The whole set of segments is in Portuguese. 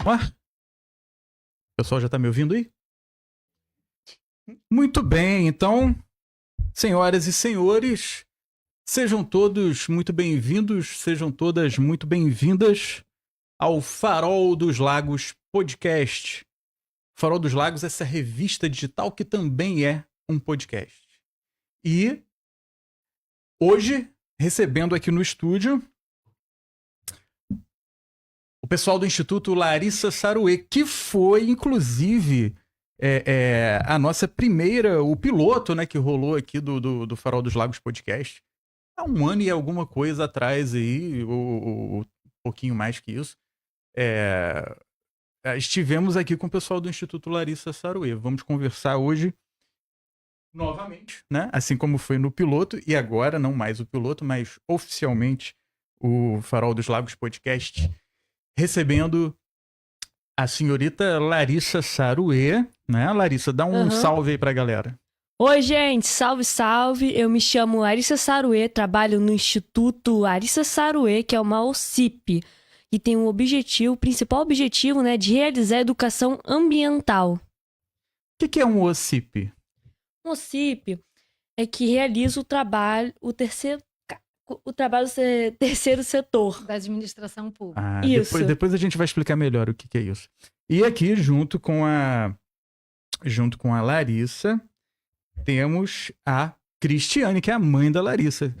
Ué, o pessoal já tá me ouvindo aí? Muito bem, então, senhoras e senhores, sejam todos muito bem-vindos, sejam todas muito bem-vindas ao Farol dos Lagos Podcast. Farol dos Lagos, essa revista digital que também é um podcast. E hoje, recebendo aqui no estúdio o pessoal do Instituto Larissa Saruê, que foi, inclusive, a nossa primeira, o piloto, né, que rolou aqui do Farol dos Lagos Podcast. Há um ano e alguma coisa atrás aí, ou pouquinho mais que isso. Estivemos aqui com o pessoal do Instituto Larissa Saruê. Vamos conversar hoje novamente, né? Assim como foi no piloto, e agora não mais o piloto, mas oficialmente o Farol dos Lagos Podcast, recebendo a senhorita Larissa Saruê, né? Larissa, dá um salve aí pra galera. Oi, gente, salve, salve. Eu me chamo Larissa Saruê, trabalho no Instituto Larissa Saruê, que é uma OCIP, e tem um objetivo, o principal objetivo, né, de realizar a educação ambiental. O que é um OCIP? Um OCIP é que realiza o trabalho do terceiro setor. Da administração pública. Isso. Depois a gente vai explicar melhor o que é isso. E aqui, junto com a Larissa, temos a Cristiane, que é a mãe da Larissa.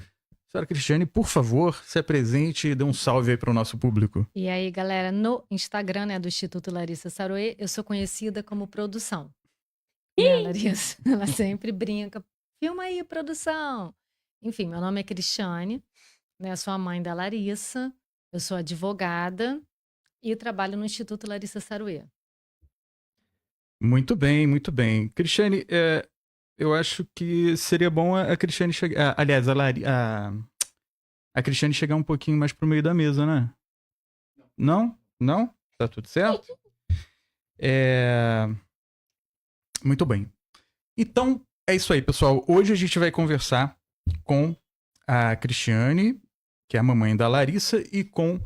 Senhora Cristiane, por favor, se apresente e dê um salve aí para o nosso público. E aí, galera, no Instagram, né, do Instituto Larissa Saruê, eu sou conhecida como produção. Né, Larissa? Ela sempre brinca. Filma aí, produção. Enfim, meu nome é Cristiane, né, sou a mãe da Larissa, eu sou advogada e trabalho no Instituto Larissa Saruê. Muito bem, muito bem. Cristiane, eu acho que seria bom a Cristiane chegar... aliás, a Cristiane chegar um pouquinho mais pro meio da mesa, né? Não? Não? Tá tudo certo? Muito bem. Então, é isso aí, pessoal. Hoje a gente vai conversar com a Cristiane, que é a mamãe da Larissa, e com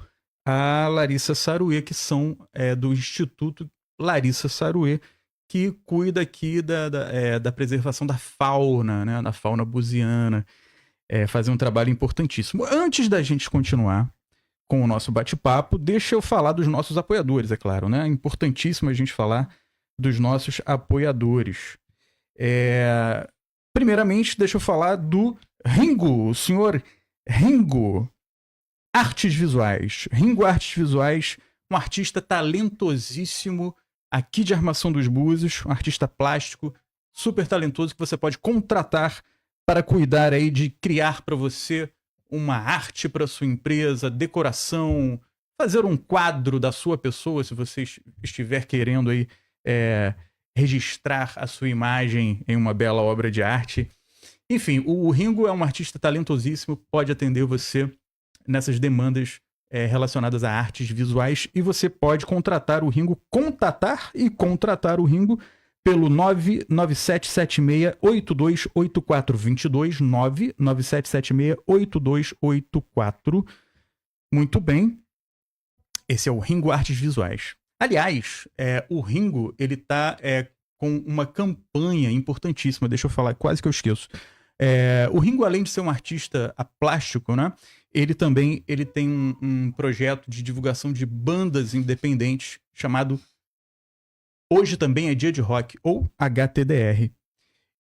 a Larissa Saruê, que são do Instituto Larissa Saruê, que cuida aqui da preservação da fauna, né? Da fauna buziana. Fazer um trabalho importantíssimo. Antes da gente continuar com o nosso bate-papo, deixa eu falar dos nossos apoiadores, é claro, né? É importantíssimo a gente falar dos nossos apoiadores. Primeiramente, deixa eu falar do Ringo, o senhor Ringo Artes Visuais. Ringo Artes Visuais, um artista talentosíssimo aqui de Armação dos Búzios, um artista plástico super talentoso que você pode contratar para cuidar aí de criar para você uma arte para sua empresa, decoração, fazer um quadro da sua pessoa, se você estiver querendo aí registrar a sua imagem em uma bela obra de arte. Enfim, o Ringo é um artista talentosíssimo, pode atender você nessas demandas relacionadas a artes visuais, e você pode contratar o Ringo, contatar e contratar o Ringo pelo 99776828422, 997768284. Muito bem. Esse é o Ringo Artes Visuais. Aliás, o Ringo, ele tá com uma campanha importantíssima, deixa eu falar, quase que eu esqueço. O Ringo, além de ser um artista plástico, né, ele tem um projeto de divulgação de bandas independentes chamado Hoje Também é Dia de Rock, ou HTDR.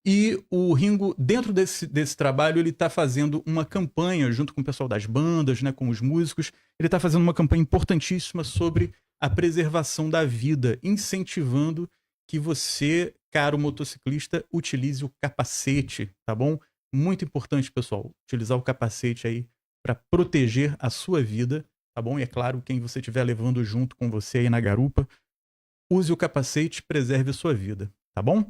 E o Ringo, dentro desse trabalho, ele está fazendo uma campanha, junto com o pessoal das bandas, né, com os músicos, ele está fazendo uma campanha importantíssima sobre a preservação da vida, incentivando que você, caro motociclista, utilize o capacete, tá bom? Muito importante, pessoal, utilizar o capacete aí para proteger a sua vida, tá bom? E é claro, quem você estiver levando junto com você aí na garupa, use o capacete, preserve a sua vida, tá bom?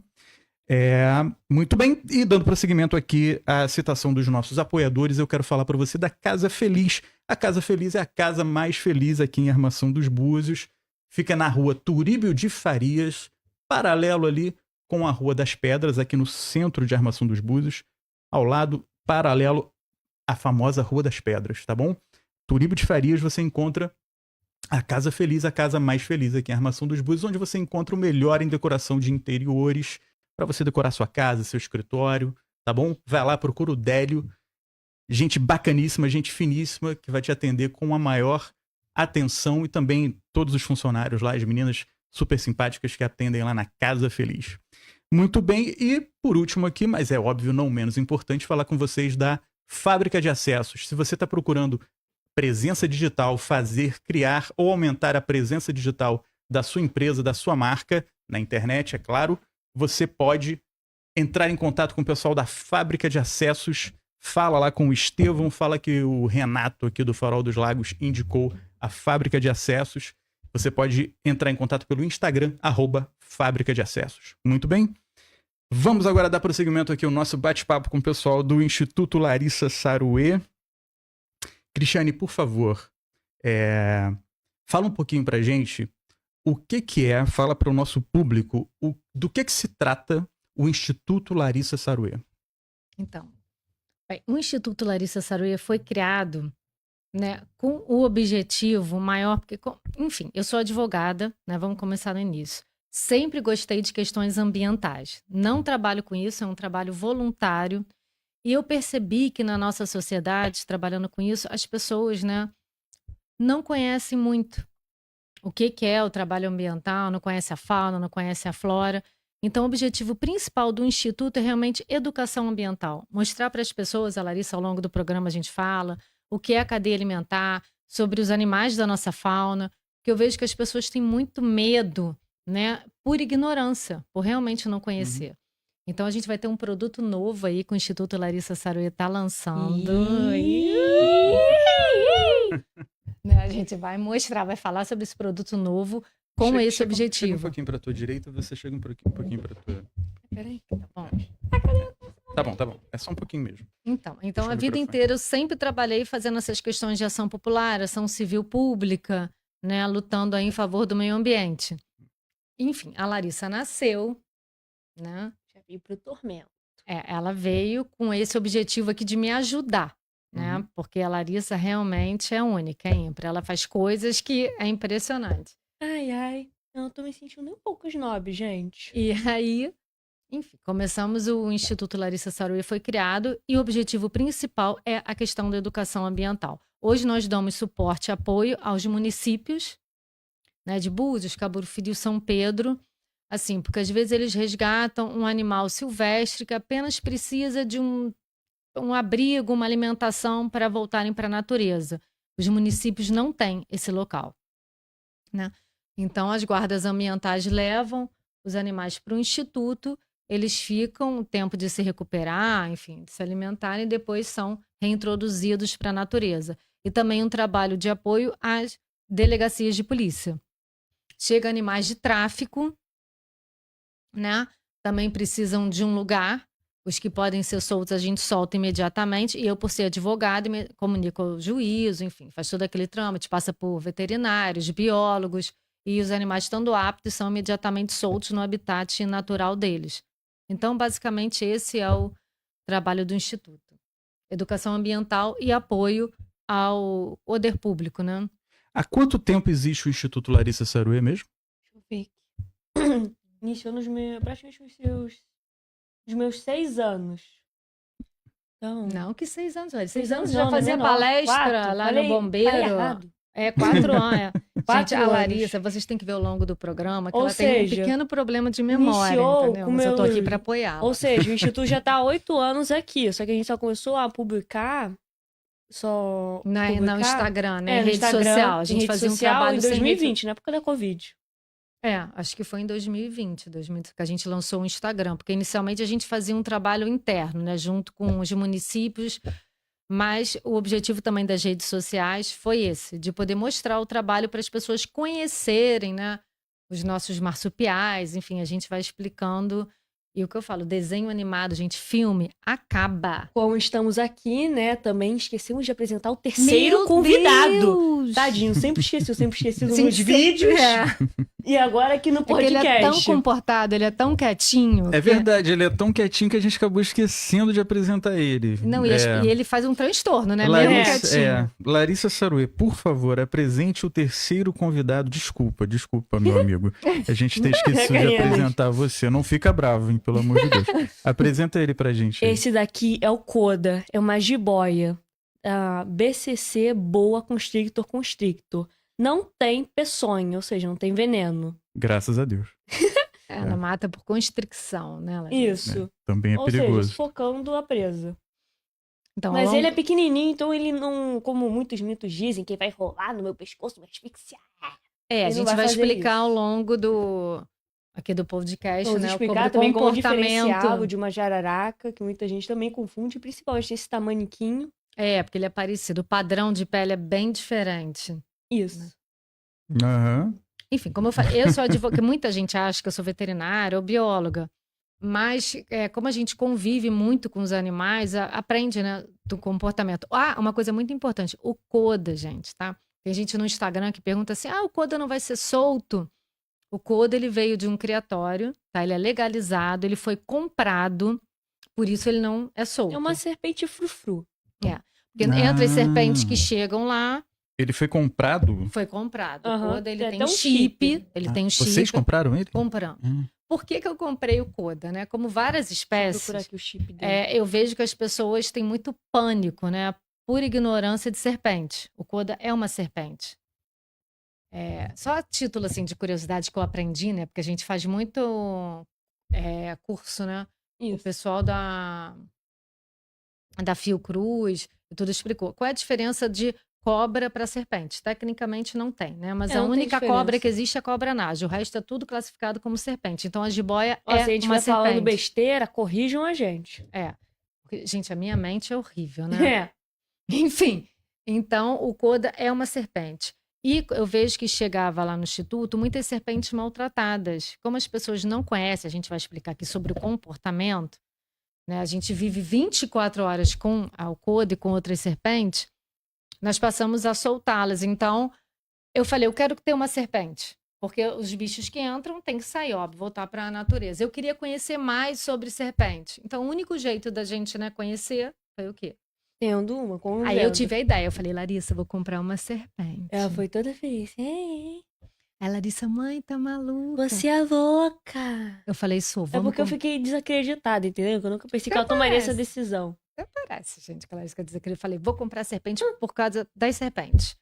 Muito bem, e dando prosseguimento aqui à citação dos nossos apoiadores, eu quero falar para você da Casa Feliz. A Casa Feliz é a casa mais feliz aqui em Armação dos Búzios. Fica na rua Turíbio de Farias, paralelo ali com a Rua das Pedras, aqui no centro de Armação dos Búzios, ao lado, paralelo à famosa Rua das Pedras, tá bom? Turíbio de Farias você encontra a Casa Feliz, a casa mais feliz aqui em Armação dos Búzios, onde você encontra o melhor em decoração de interiores para você decorar sua casa, seu escritório, tá bom? Vai lá, procura o Délio. Gente bacaníssima, gente finíssima, que vai te atender com a maior atenção, e também todos os funcionários lá, as meninas super simpáticas que atendem lá na Casa Feliz. Muito bem, e por último aqui, mas é óbvio não menos importante, falar com vocês da Fábrica de Acessos. Se você está procurando presença digital, criar ou aumentar a presença digital da sua empresa, da sua marca, na internet, é claro, você pode entrar em contato com o pessoal da Fábrica de Acessos. Fala lá com o Estevão, fala que o Renato aqui do Farol dos Lagos indicou a Fábrica de Acessos. Você pode entrar em contato pelo Instagram, @Fábrica de Acessos. Muito bem? Vamos agora dar prosseguimento aqui ao nosso bate-papo com o pessoal do Instituto Larissa Saruê. Cristiane, por favor, fala um pouquinho pra gente o que é, fala para o nosso público, do que se trata o Instituto Larissa Saruê. Então, o Instituto Larissa Saruê foi criado, né, com o objetivo maior, porque, enfim, eu sou advogada, né, vamos começar no início. Sempre gostei de questões ambientais. Não trabalho com isso, é um trabalho voluntário. E eu percebi que na nossa sociedade, trabalhando com isso, as pessoas, né, não conhecem muito o que é o trabalho ambiental, não conhecem a fauna, não conhecem a flora. Então, o objetivo principal do Instituto é realmente educação ambiental. Mostrar para as pessoas, a Larissa, ao longo do programa a gente fala, o que é a cadeia alimentar, sobre os animais da nossa fauna, que eu vejo que as pessoas têm muito medo, né, por ignorância, por realmente não conhecer. Então, a gente vai ter um produto novo aí que o Instituto Larissa Saruê está lançando. Né, a gente vai mostrar, vai falar sobre esse produto novo com esse objetivo. Chega um pouquinho para a tua direita, você chega um pouquinho para a tua... Peraí, tá bom. Tá bom. É só um pouquinho mesmo. Então a vida inteira eu sempre trabalhei fazendo essas questões de ação popular, ação civil pública, né, lutando aí em favor do meio ambiente. Enfim, a Larissa nasceu, né? Já veio pro tormento. Ela veio com esse objetivo aqui de me ajudar, né? Porque a Larissa realmente é única, é ímpar. Ela faz coisas que é impressionante. Ai, eu tô me sentindo um pouco snob, gente. E aí, enfim, começamos o Instituto Larissa Saruê, foi criado, e o objetivo principal é a questão da educação ambiental. Hoje nós damos suporte e apoio aos municípios, né, de Búzios, Cabo Frio e São Pedro, assim, porque às vezes eles resgatam um animal silvestre que apenas precisa de um abrigo, uma alimentação para voltarem para a natureza. Os municípios não têm esse local, né? Então, as guardas ambientais levam os animais para o instituto, eles ficam o tempo de se recuperar, enfim, de se alimentarem, e depois são reintroduzidos para a natureza. E também um trabalho de apoio às delegacias de polícia. Chega animais de tráfico, né? Também precisam de um lugar. Os que podem ser soltos, a gente solta imediatamente. E eu, por ser advogada, comunico ao juízo, enfim, faz todo aquele trâmite, passa por veterinários, biólogos, e os animais, estando aptos, são imediatamente soltos no habitat natural deles. Então, basicamente, esse é o trabalho do Instituto. Educação ambiental e apoio ao poder público, né? Há quanto tempo existe o Instituto Larissa Saruê mesmo? Deixa eu ver aqui. Iniciou praticamente nos meus 6 anos. Então, Não, que 6 anos, velho. 6 6 anos anos já fazia menor. palestra 4, lá falei- no Bombeiro. falei errado. 4 anos. 4 Gente, a anos. Larissa, vocês têm que ver ao longo do programa que Ou ela tem um seja, pequeno problema de memória, iniciou entendeu? com Mas eu tô aqui meus- para apoiá-la. Ou seja, o Instituto já tá há 8 anos aqui, só que a gente só começou a publicar No Instagram, né? no Em rede Instagram, social. A em gente rede fazia um social trabalho em sem rede- 2020, na época da Covid. acho que foi em 2020 que a gente lançou o Instagram, porque inicialmente a gente fazia um trabalho interno, né, junto com os municípios, mas o objetivo também das redes sociais foi esse, de poder mostrar o trabalho para as pessoas conhecerem, né, os nossos marsupiais, enfim, a gente vai explicando E o que eu falo, desenho animado, gente, filme, acaba. Como estamos aqui, né, também esquecemos de apresentar o terceiro Meu convidado. Deus! Tadinho, sempre esqueci nos Gente, vídeos. É. E agora aqui no É que ele podcast. é tão comportado, ele é tão quietinho. É que- verdade, ele é tão quietinho que a gente acabou esquecendo de apresentar ele. Não, e ele faz um transtorno, né? Mesmo Larissa, quietinho. Larissa Saruê, por favor, apresente o terceiro convidado. Desculpa, meu amigo. A gente tem esquecido de apresentar você. Não fica bravo, hein, pelo amor de Deus. Apresenta ele pra gente. aí. Esse daqui é o Koda, é uma jiboia. BCC Boa Constrictor. Não tem peçonha, ou seja, não tem veneno. Graças a Deus. Ela mata por constricção, né? Larissa? Isso. Também é Ou perigoso. seja, sufocando a presa. Então, Mas ao ele é longo- pequenininho, então ele não, como muitos mitos dizem, que vai rolar no meu pescoço, vai asfixiar. a ele não gente vai vai fazer explicar isso. ao longo aqui do podcast, Vamos né? explicar Sobre também o qual é o diferencial comportamento. de uma jararaca, que muita gente também confunde, principalmente esse tamaniquinho. Porque ele é parecido. O padrão de pele é bem diferente. Isso. Aham. Enfim, como eu falei, eu sou advogada, muita gente acha que eu sou veterinária ou bióloga, mas como a gente convive muito com os animais, aprende, né, do comportamento. Uma coisa muito importante, o Koda, gente, tá? Tem gente no Instagram que pergunta assim, o Koda não vai ser solto? O Koda, ele veio de um criatório, tá? Ele é legalizado, ele foi comprado, por isso ele não é solto. É uma serpente frufru. Porque entre as serpentes que chegam lá, Ele foi comprado? foi comprado. Aham. O Koda, ele Tem tem até um chip, chip. ele tem um chip. Vocês compraram ele? Compramos. Hum. Por que eu comprei o Koda, né? Como várias Vou espécies, procurar aqui o chip dele. eu vejo que as pessoas têm muito pânico, né? Por ignorância de serpente. O Koda é uma serpente. Só a título, assim, de curiosidade que eu aprendi, né? Porque a gente faz muito curso, né? O Isso. pessoal da Fiocruz e tudo explicou. Qual é a diferença de cobra para serpente? Tecnicamente não tem, né? Mas a não tem única diferença. cobra que existe é a cobra nage. O resto é tudo classificado como serpente. Então a jiboia Ó, se a gente uma vai falando serpente. besteira, corrijam a gente. Porque, gente, a minha mente é horrível, né? É. Enfim, então o Koda é uma serpente. E eu vejo que chegava lá no instituto muitas serpentes maltratadas. Como as pessoas não conhecem, a gente vai explicar aqui sobre o comportamento, né? A gente vive 24 horas com o Koda e com outras serpentes, nós passamos a soltá-las. Então, eu falei, eu quero ter uma serpente. Porque os bichos que entram têm que sair, óbvio, voltar para a natureza. Eu queria conhecer mais sobre serpente. Então, o único jeito da gente, né, conhecer foi o quê? Tendo uma, com Aí eu tive a ideia, eu falei, Larissa, eu vou comprar uma serpente. Ela foi toda feliz. Ei, Aí Larissa, mãe, tá maluca? você é louca. Eu falei, sou, É vamos porque eu fiquei desacreditada, entendeu? Eu nunca pensei que ela tomaria essa decisão. Parece, gente, que a Larissa quer dizer que eu falei, vou comprar serpente por causa das serpentes.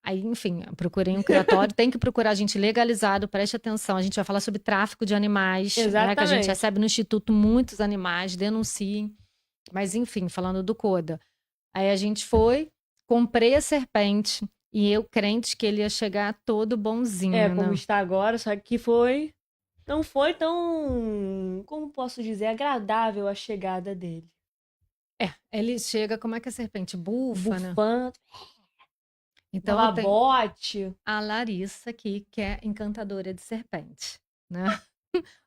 Aí, enfim, eu procurei um criatório, tem que procurar gente legalizado, preste atenção, a gente vai falar sobre tráfico de animais, né, que a gente Exatamente. recebe no instituto muitos animais, denunciem. Mas, enfim, falando do Koda. Aí a gente foi, comprei a serpente e eu crente que ele ia chegar todo bonzinho, né? Como está agora, só que não foi tão, como posso dizer, agradável a chegada dele. Ele chega, como é que a serpente? Bufa, né? Bufando, Então, dava tem bote. a Larissa aqui, que é encantadora de serpente, né?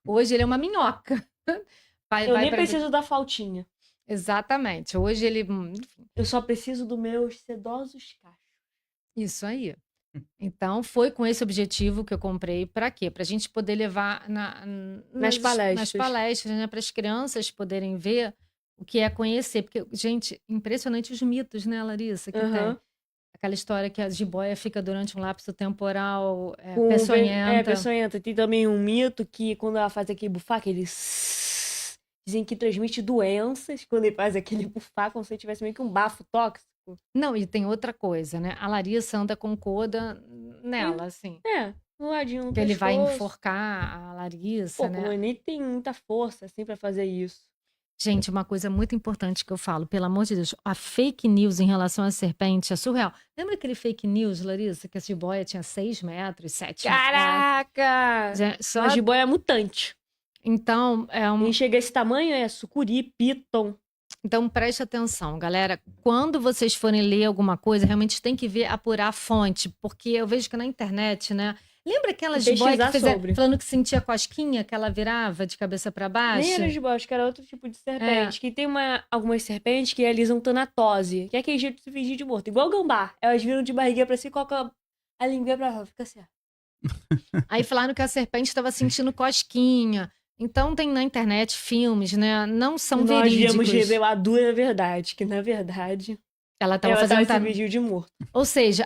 Hoje ele é uma minhoca. Eu nem preciso da faltinha. Exatamente. Hoje ele... enfim, Eu só preciso dos meus sedosos cachos. isso aí. Então, foi com esse objetivo que eu comprei. Para quê? Para a gente poder levar nas palestras, né? Para as crianças poderem ver o que é conhecer. Porque, gente, impressionante os mitos, né, Larissa? Que tem. Aquela história que a jiboia fica durante um lapso temporal peçonhenta. Peçonhenta. Tem também um mito que quando ela faz aquele bufar, aquele... Dizem que transmite doenças quando ele faz aquele bufar, como se tivesse meio que um bafo tóxico. Não, e tem outra coisa, né? A Larissa anda com Koda nela, assim. No ladinho do Que ele vai pescoço. enforcar a Larissa, Pô, né? nem tem muita força, assim, pra fazer isso. Gente, uma coisa muito importante que eu falo, pelo amor de Deus, a fake news em relação à serpente é surreal. Lembra aquele fake news, Larissa, que a jiboia tinha 6 metros, 7 metros? Caraca! Só... A jiboia é mutante. Então, Quem chega a esse tamanho é sucuri, piton. Então, preste atenção, galera. Quando vocês forem ler alguma coisa, realmente tem que ver, apurar a fonte. Porque eu vejo que na internet, né, Lembra aquelas E jiboia que pesquisar fizeram, sobre. falando que sentia cosquinha, que ela virava de cabeça pra baixo? Nem era jiboia, acho que era outro tipo de serpente. Que tem algumas serpentes que realizam tanatose, que é aquele jeito de se fingir de morto. Igual o gambá. Elas viram de barriguinha pra cima e colocam a língua pra fora. Fica assim, ó. Aí falaram que a serpente estava sentindo cosquinha. Então tem na internet filmes, né? Não são Nós verídicos. viemos revelar a dura verdade, que na verdade Ela estava ela fazendo... tava se fingindo de morto. Ou seja,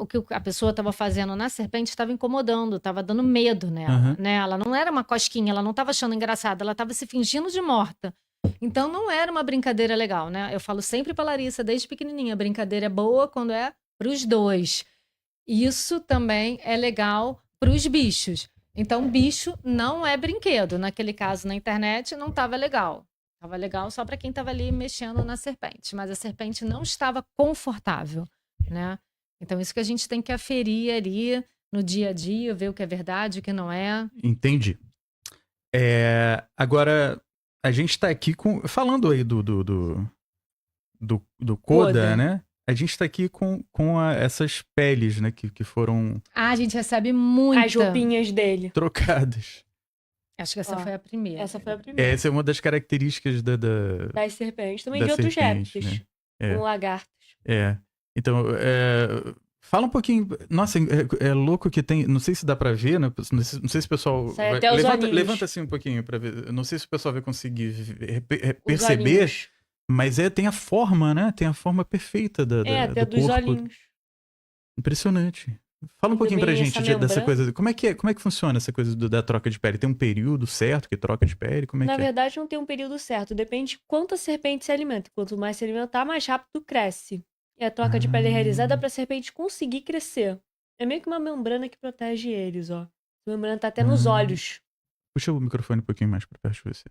o que a pessoa estava fazendo na serpente estava incomodando, estava dando medo nela, Aham. né? Ela não era uma cosquinha, ela não estava achando engraçada, ela estava se fingindo de morta. Então não era uma brincadeira legal, né? Eu falo sempre pra Larissa, desde pequenininha, a brincadeira é boa quando é pros dois. Isso também é legal pros bichos. Então, bicho não é brinquedo. Naquele caso, na internet, não estava legal. Estava legal só para quem estava ali mexendo na serpente. Mas a serpente não estava confortável, né? Então, isso que a gente tem que aferir ali no dia a dia, ver o que é verdade, o que não é. Entendi. Agora, a gente tá aqui falando aí do Koda, Koda. né? A gente tá aqui com essas peles, né? Que foram Ah, a gente recebe muita. As roupinhas dele. trocadas. Acho que essa Ó, foi a primeira. Essa foi a primeira. Essa é uma das características Das serpentes. Também da de outros serpente, répteis. né? É. Como lagartos. Então, fala um pouquinho. Nossa, é louco que tem. Não sei se dá pra ver, né? Não sei se o pessoal. Sai até os olhinhos. Levanta assim um pouquinho pra ver. Não sei se o pessoal vai conseguir Os perceber, olhinhos. mas tem a forma, né? Tem a forma perfeita Até do dos corpo. olhinhos. Impressionante. Fala um E pouquinho pra também gente essa dessa lembrança. coisa. Como é que funciona essa coisa da troca de pele? Tem um período certo que troca de pele? Como é Na que é? verdade, não tem um período certo. Depende de quanto a serpente se alimenta. Quanto mais se alimentar, mais rápido cresce. E a troca de pele é realizada para a serpente conseguir crescer. É meio que uma membrana que protege eles, ó. A membrana tá até nos olhos. Puxa o microfone um pouquinho mais pra perto de você.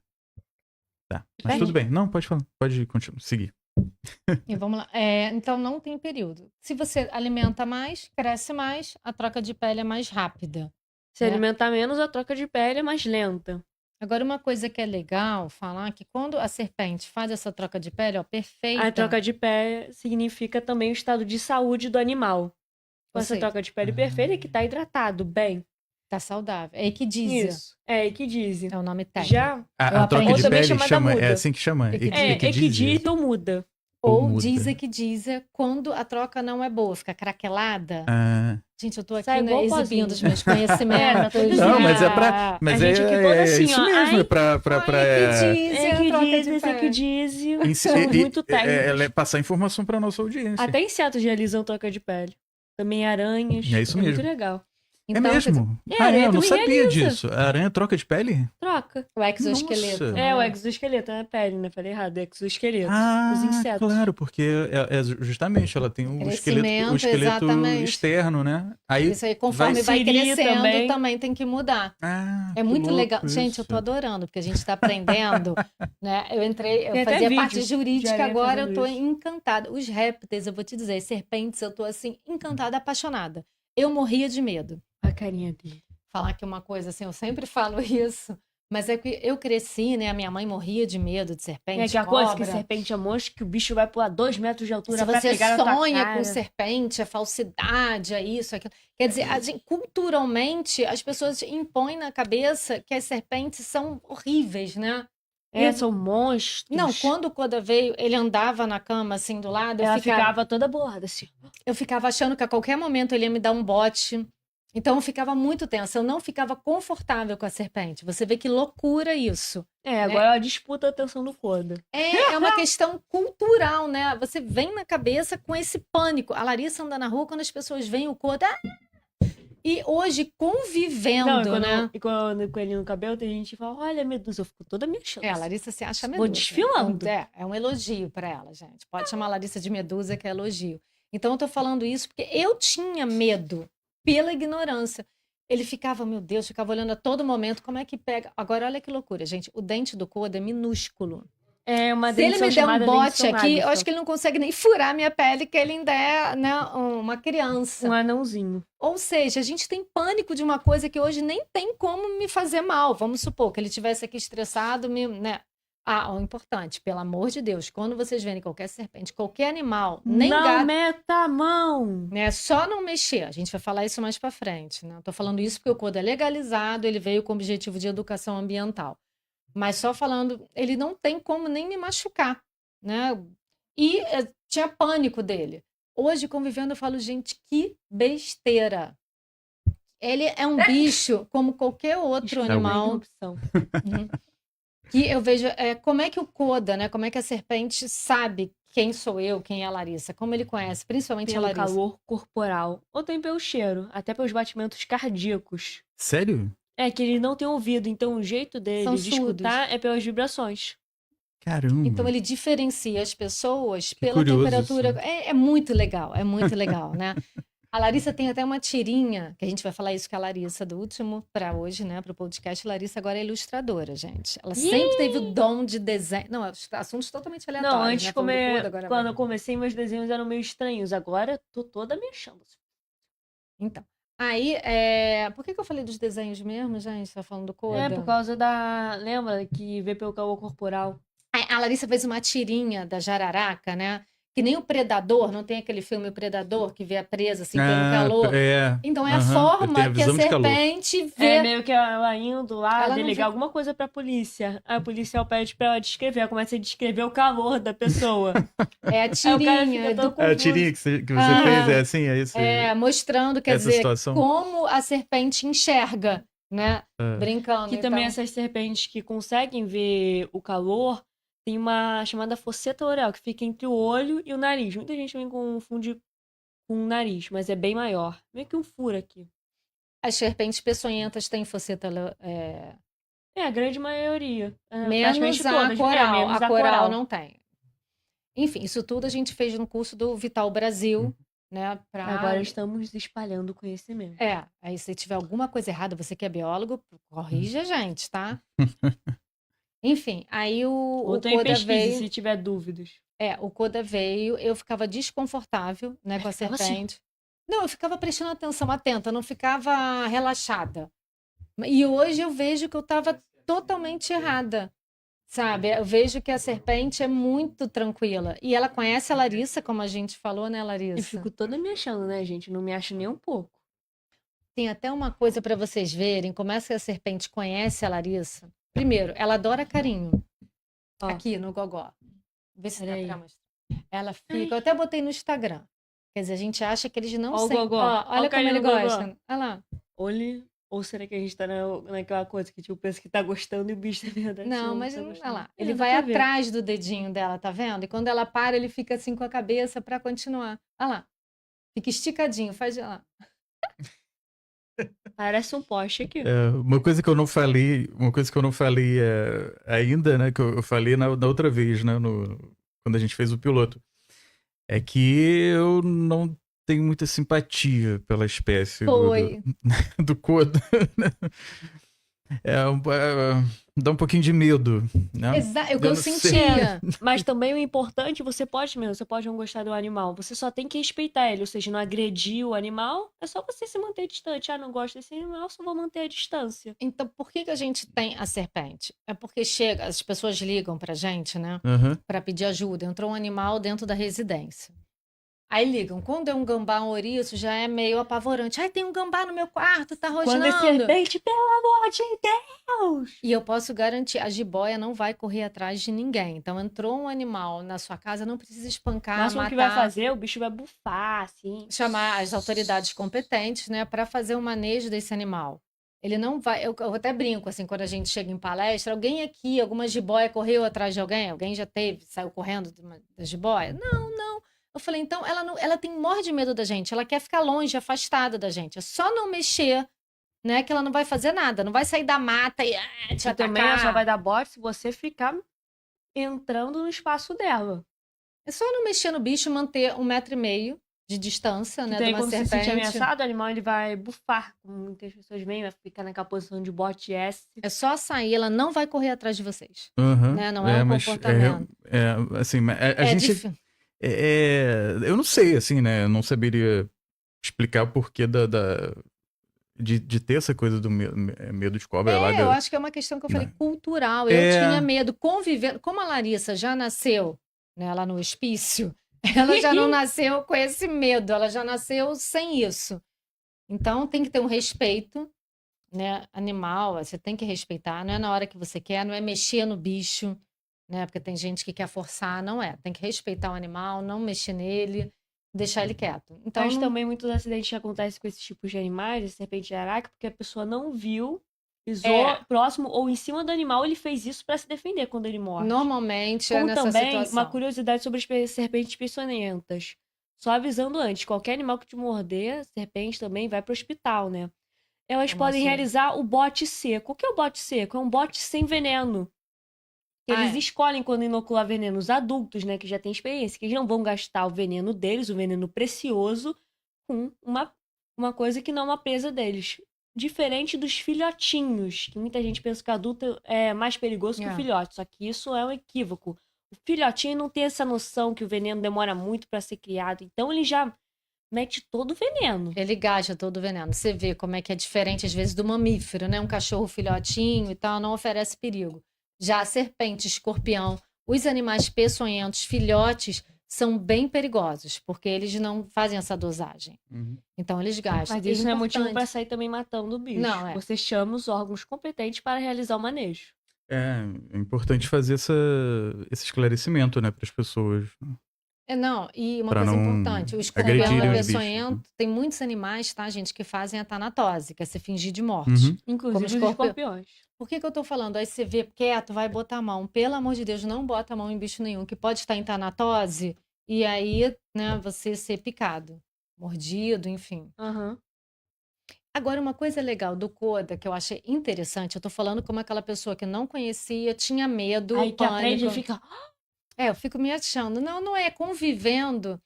Tá. Mas Perto? tudo bem. Não, pode falar. Pode continuar. Seguir. E vamos lá. Então, não tem período. Se você alimenta mais, cresce mais, a troca de pele é mais rápida. Se É. alimentar menos, a troca de pele é mais lenta. Agora, uma coisa que é legal falar que quando a serpente faz essa troca de pele, ó, perfeita. A troca de pele significa também o estado de saúde do animal. Com Ou essa seja, troca de pele perfeita é que tá hidratado, bem. tá saudável. É equidízia. Isso. É equidízia. É o nome técnico. Já Eu A troca aprendi. de Ou também pele chamada chama, muda. é assim que chama? equidízia ou muda. ou Ou muda. diz equidízia quando a troca não é boa, fica craquelada. Ah, Gente, eu tô aqui, Sai né, igual exibindo pozinho. os meus conhecimentos. não, mas é Ah, pra. Mas a gente aqui toda assim, isso ó. mesmo, Ai, é pra. Equidízia, troca de Equidízia, pele. equidízia. Ensi- Somos e- muito técnicos. passar informação pra nossa audiência. Até insetos realizam troca de pele. Também aranhas. É isso Muito mesmo. legal. Então, É quer dizer, mesmo? É, a aranha eu não também sabia realiza. disso. A aranha troca de pele? Troca. o exoesqueleto. Nossa. É, o exoesqueleto, não é a pele, né? Falei errado, é exoesqueleto. Ah, Os insetos. claro, porque justamente ela tem o Crescimento, esqueleto exatamente. externo, né? Aí, Isso aí, conforme vai Siri crescendo, também. também tem que mudar. que É muito louco legal. isso. Gente, eu tô adorando, porque a gente tá aprendendo, né? Eu entrei, eu Tem até fazia vídeo parte de jurídica, aranha agora eu fazendo tô isso. encantada. Os répteis, eu vou te dizer, serpentes, eu tô assim, encantada, apaixonada. Eu morria de medo. A carinha dele. Falar que uma coisa assim, eu sempre falo isso, mas é que eu cresci, né? A minha mãe morria de medo de serpente, É aquela coisa que cobra. serpente é mosca, que o bicho vai pular 2 metros de altura Se pra você pegar na tua sonha cara. com serpente, é falsidade, é isso, é aquilo. Quer dizer, culturalmente, as pessoas impõem na cabeça que as serpentes são horríveis, né? É, são monstros. Não, quando o Koda veio, ele andava na cama assim do lado, Ela ficava toda bolada assim. eu ficava achando que a qualquer momento ele ia me dar um bote. Então eu ficava muito tensa, eu não ficava confortável com a serpente. Você vê que loucura isso. É, agora ela disputa a atenção do Koda. É uma questão cultural, né? Você vem na cabeça com esse pânico. A Larissa anda na rua quando as pessoas veem o Koda. E hoje, convivendo, Não, e quando, né? e quando com ele no cabelo, tem gente que fala, olha, Medusa, eu fico toda me achando. A Larissa se acha Vou Medusa. desfilando. É um elogio para ela, gente. Pode chamar a Larissa de Medusa, que é elogio. Então, eu tô falando isso porque eu tinha medo pela ignorância. Ele ficava, meu Deus, ficava olhando a todo momento como é que pega. Agora, olha que loucura, gente. O dente do Koda é minúsculo. É uma Se ele dentição me der um chamada bote dentição aqui, eu Agatha. acho que ele não consegue nem furar minha pele, que ele ainda é, né, uma criança. Um anãozinho. Ou seja, a gente tem pânico de uma coisa que hoje nem tem como me fazer mal. Vamos supor que ele tivesse aqui estressado, né? O importante, pelo amor de Deus, quando vocês verem qualquer serpente, qualquer animal, nem Não gato, meta a mão! né? Só não mexer. A gente vai falar isso mais pra frente, né? Eu tô falando isso porque o CODA é legalizado, ele veio com o objetivo de educação ambiental. Mas só falando, ele não tem como nem me machucar, né? E tinha pânico dele. Hoje, convivendo, eu falo, gente, que besteira. Ele é um bicho como qualquer outro animal. Interrupção. Uhum. Que eu vejo, como é que o CODA, né? Como é que a serpente sabe quem sou eu, quem é a Larissa? Como ele conhece, principalmente a Pelo Larissa. calor corporal. Ou tem pelo cheiro, até pelos batimentos cardíacos. Sério? É que ele não tem ouvido, então o jeito dele São de escutar é pelas vibrações. Caramba. Então ele diferencia as pessoas Que pela curioso temperatura. isso. É muito legal, né? A Larissa tem até uma tirinha, que a gente vai falar isso com a Larissa do último para hoje, né? Para o podcast. Larissa agora é ilustradora, gente. Ela sempre teve o dom de desenho. Não, assuntos totalmente aleatórios. Não, antes, né? Falando do Coda, agora quando vai. eu comecei, meus desenhos eram meio estranhos. Agora, tô toda mexendo. Então. Aí, por que eu falei dos desenhos mesmo, gente? Tá falando do Coda? É, por causa da... Lembra que vê pelo calor corporal? A Larissa fez uma tirinha da jararaca, né? Que nem o Predador, não tem aquele filme O Predador, que vê a presa assim pelo calor. Então é a forma que a serpente vê. É meio que ela indo lá Ela não delegar vê- alguma coisa pra polícia. Aí o policial pede pra ela descrever. Ela começa a descrever o calor da pessoa. É a Aí o cara tirinha fica todo É a confuso. tirinha que você Ah. fez, é assim, é isso? Mostrando, quer Essa dizer, situação? como a serpente enxerga, né? É. Brincando. Que também essas serpentes que conseguem ver o calor, tem uma chamada fosseta oral, que fica entre o olho e o nariz. Muita gente também confunde com o nariz, mas é bem maior. Meio que um furo aqui. As serpentes peçonhentas têm fosseta. É, a grande maioria. Menos Praticamente a todas. coral. Menos a coral não tem. Enfim, isso tudo a gente fez no curso do Vital Brasil, né? Agora estamos espalhando conhecimento. Aí se tiver alguma coisa errada, você que é biólogo, corrige a gente, tá? Enfim, aí Ou o tem Coda pesquisa, veio. se tiver dúvidas. O Coda veio, eu ficava desconfortável, né, com a ficava serpente. Não, eu ficava prestando atenção, atenta, não ficava relaxada. E hoje eu vejo que eu estava totalmente errada, sabe? Eu vejo que a serpente é muito tranquila. E ela conhece a Larissa, como a gente falou, né, Larissa? Eu fico toda me achando, né, gente? Não me acho nem um pouco. Tem até uma coisa para vocês verem como é que a serpente conhece a Larissa. Primeiro, ela adora carinho. Ó. Aqui no gogó. Vê se dá Peraí. pra mostrar. Ela fica. Eu até botei no Instagram. Quer dizer, a gente acha que eles não Ó o sentem. gogó. Ó, Ó olha o como ele carinho no gogó. gosta. Olha lá. Ou será que a gente tá naquela coisa que tipo, pensa que tá gostando e o bicho é verdade? Não, mas tá olha gostando. lá. É, Ele dá vai pra ver. atrás do dedinho dela, tá vendo? E quando ela para, ele fica assim com a cabeça pra continuar. Olha lá. Fica esticadinho. Faz olha lá. Parece um poste aqui. Uma coisa que eu não falei, ainda, né, que eu falei na outra vez, né, quando a gente fez o piloto, é que eu não tenho muita simpatia pela espécie Foi. do Coda. Dá um pouquinho de medo, né? Exato. É o que Eu eu não sei. sentia. Mas também o importante, você pode não gostar do animal. Você só tem que respeitar ele, ou seja, não agredir o animal. É só você se manter distante. Ah, não gosto desse animal, só vou manter a distância. Então, por que a gente tem a serpente? É porque as pessoas ligam pra gente, né? Aham. Para pedir ajuda. Entrou um animal dentro da residência. Aí ligam. Quando é um gambá, um ouriço, já é meio apavorante. Ai, tem um gambá no meu quarto, tá Quando é rosnando. serpente, pelo amor de Deus! E eu posso garantir, a jiboia não vai correr atrás de ninguém. Então, entrou um animal na sua casa, não precisa O espancar, máximo matar. que vai fazer, o bicho vai bufar, assim. Chamar as autoridades competentes, né, para fazer o manejo desse animal. Ele não vai. Eu até brinco, assim, quando a gente chega em palestra, alguém aqui, alguma jiboia correu atrás de alguém? Alguém já saiu correndo da jiboia? Não. Eu falei, então ela tem morre de medo da gente, ela quer ficar longe, afastada da gente. É só não mexer, né, que ela não vai fazer nada, não vai sair da mata e te E também atacar. ela só vai dar bote se você ficar entrando no espaço dela. É só não mexer no bicho e manter 1,5 metro de distância, né, Então, de uma quando você se serpente. sentir ameaçado, o animal ele vai bufar. Como muitas pessoas veem, vai ficar naquela posição de bote S. É só sair, ela não vai correr atrás de vocês. Aham. Né? Não é um mas comportamento. assim, a É gente... difícil. eu não sei, assim, né? Eu não saberia explicar o porquê de ter essa coisa do medo de cobra lá. Eu acho que é uma questão que eu falei, Né? cultural. Eu tinha medo, convivendo. Como a Larissa já nasceu, né, lá no hospício, ela já não nasceu com esse medo, ela já nasceu sem isso. Então tem que ter um respeito, né, animal, você tem que respeitar, não é na hora que você quer, não é mexer no bicho, né, porque tem gente que quer forçar, não é. Tem que respeitar o animal, não mexer nele, deixar ele quieto. Então, Mas também muitos acidentes acontecem com esses tipos de animais, de serpente de araque, porque a pessoa não viu, pisou próximo ou em cima do animal, ele fez isso pra se defender quando ele morde. normalmente é Como nessa também, situação. uma curiosidade sobre as serpentes peçonhentas. Só avisando antes, qualquer animal que te morder, serpente também, vai pro hospital, né? Elas Como podem assim? realizar o bote seco. O que é o bote seco? É um bote sem veneno. Eles escolhem quando inocular veneno. Os adultos, né, que já têm experiência, que eles não vão gastar o veneno deles, o veneno precioso, com uma coisa que não é uma presa deles. Diferente dos filhotinhos, que muita gente pensa que o adulto é mais perigoso que o filhote, só que isso é um equívoco. O filhotinho não tem essa noção que o veneno demora muito para ser criado, então ele já mete todo o veneno. Ele gasta todo o veneno. Você vê como é que é diferente, às vezes, do mamífero, né? Um cachorro filhotinho e tal, não oferece perigo. Já a serpente, escorpião, os animais peçonhentos, filhotes, são bem perigosos, porque eles não fazem essa dosagem. Então, eles gastam. Mas isso não é motivo para sair também matando o bicho. Não, Você chama os órgãos competentes para realizar o manejo. É importante fazer esse esclarecimento, né, para as pessoas. Não, e uma Pra coisa não importante, o escorpião agredirem é os bichos, peçonhento, né? tem muitos animais, tá, gente, que fazem a tanatose, que é se fingir de morte. Inclusive os escorpiões. Por que eu tô falando? Aí você vê quieto, vai botar a mão. Pelo amor de Deus, não bota a mão em bicho nenhum, que pode estar em tanatose e aí, né, você ser picado, mordido, enfim. Agora, uma coisa legal do Coda, que eu achei interessante, eu tô falando como aquela pessoa que não conhecia, tinha medo, Aí que aprende e pânico. fica... Eu fico me achando. Não é convivendo.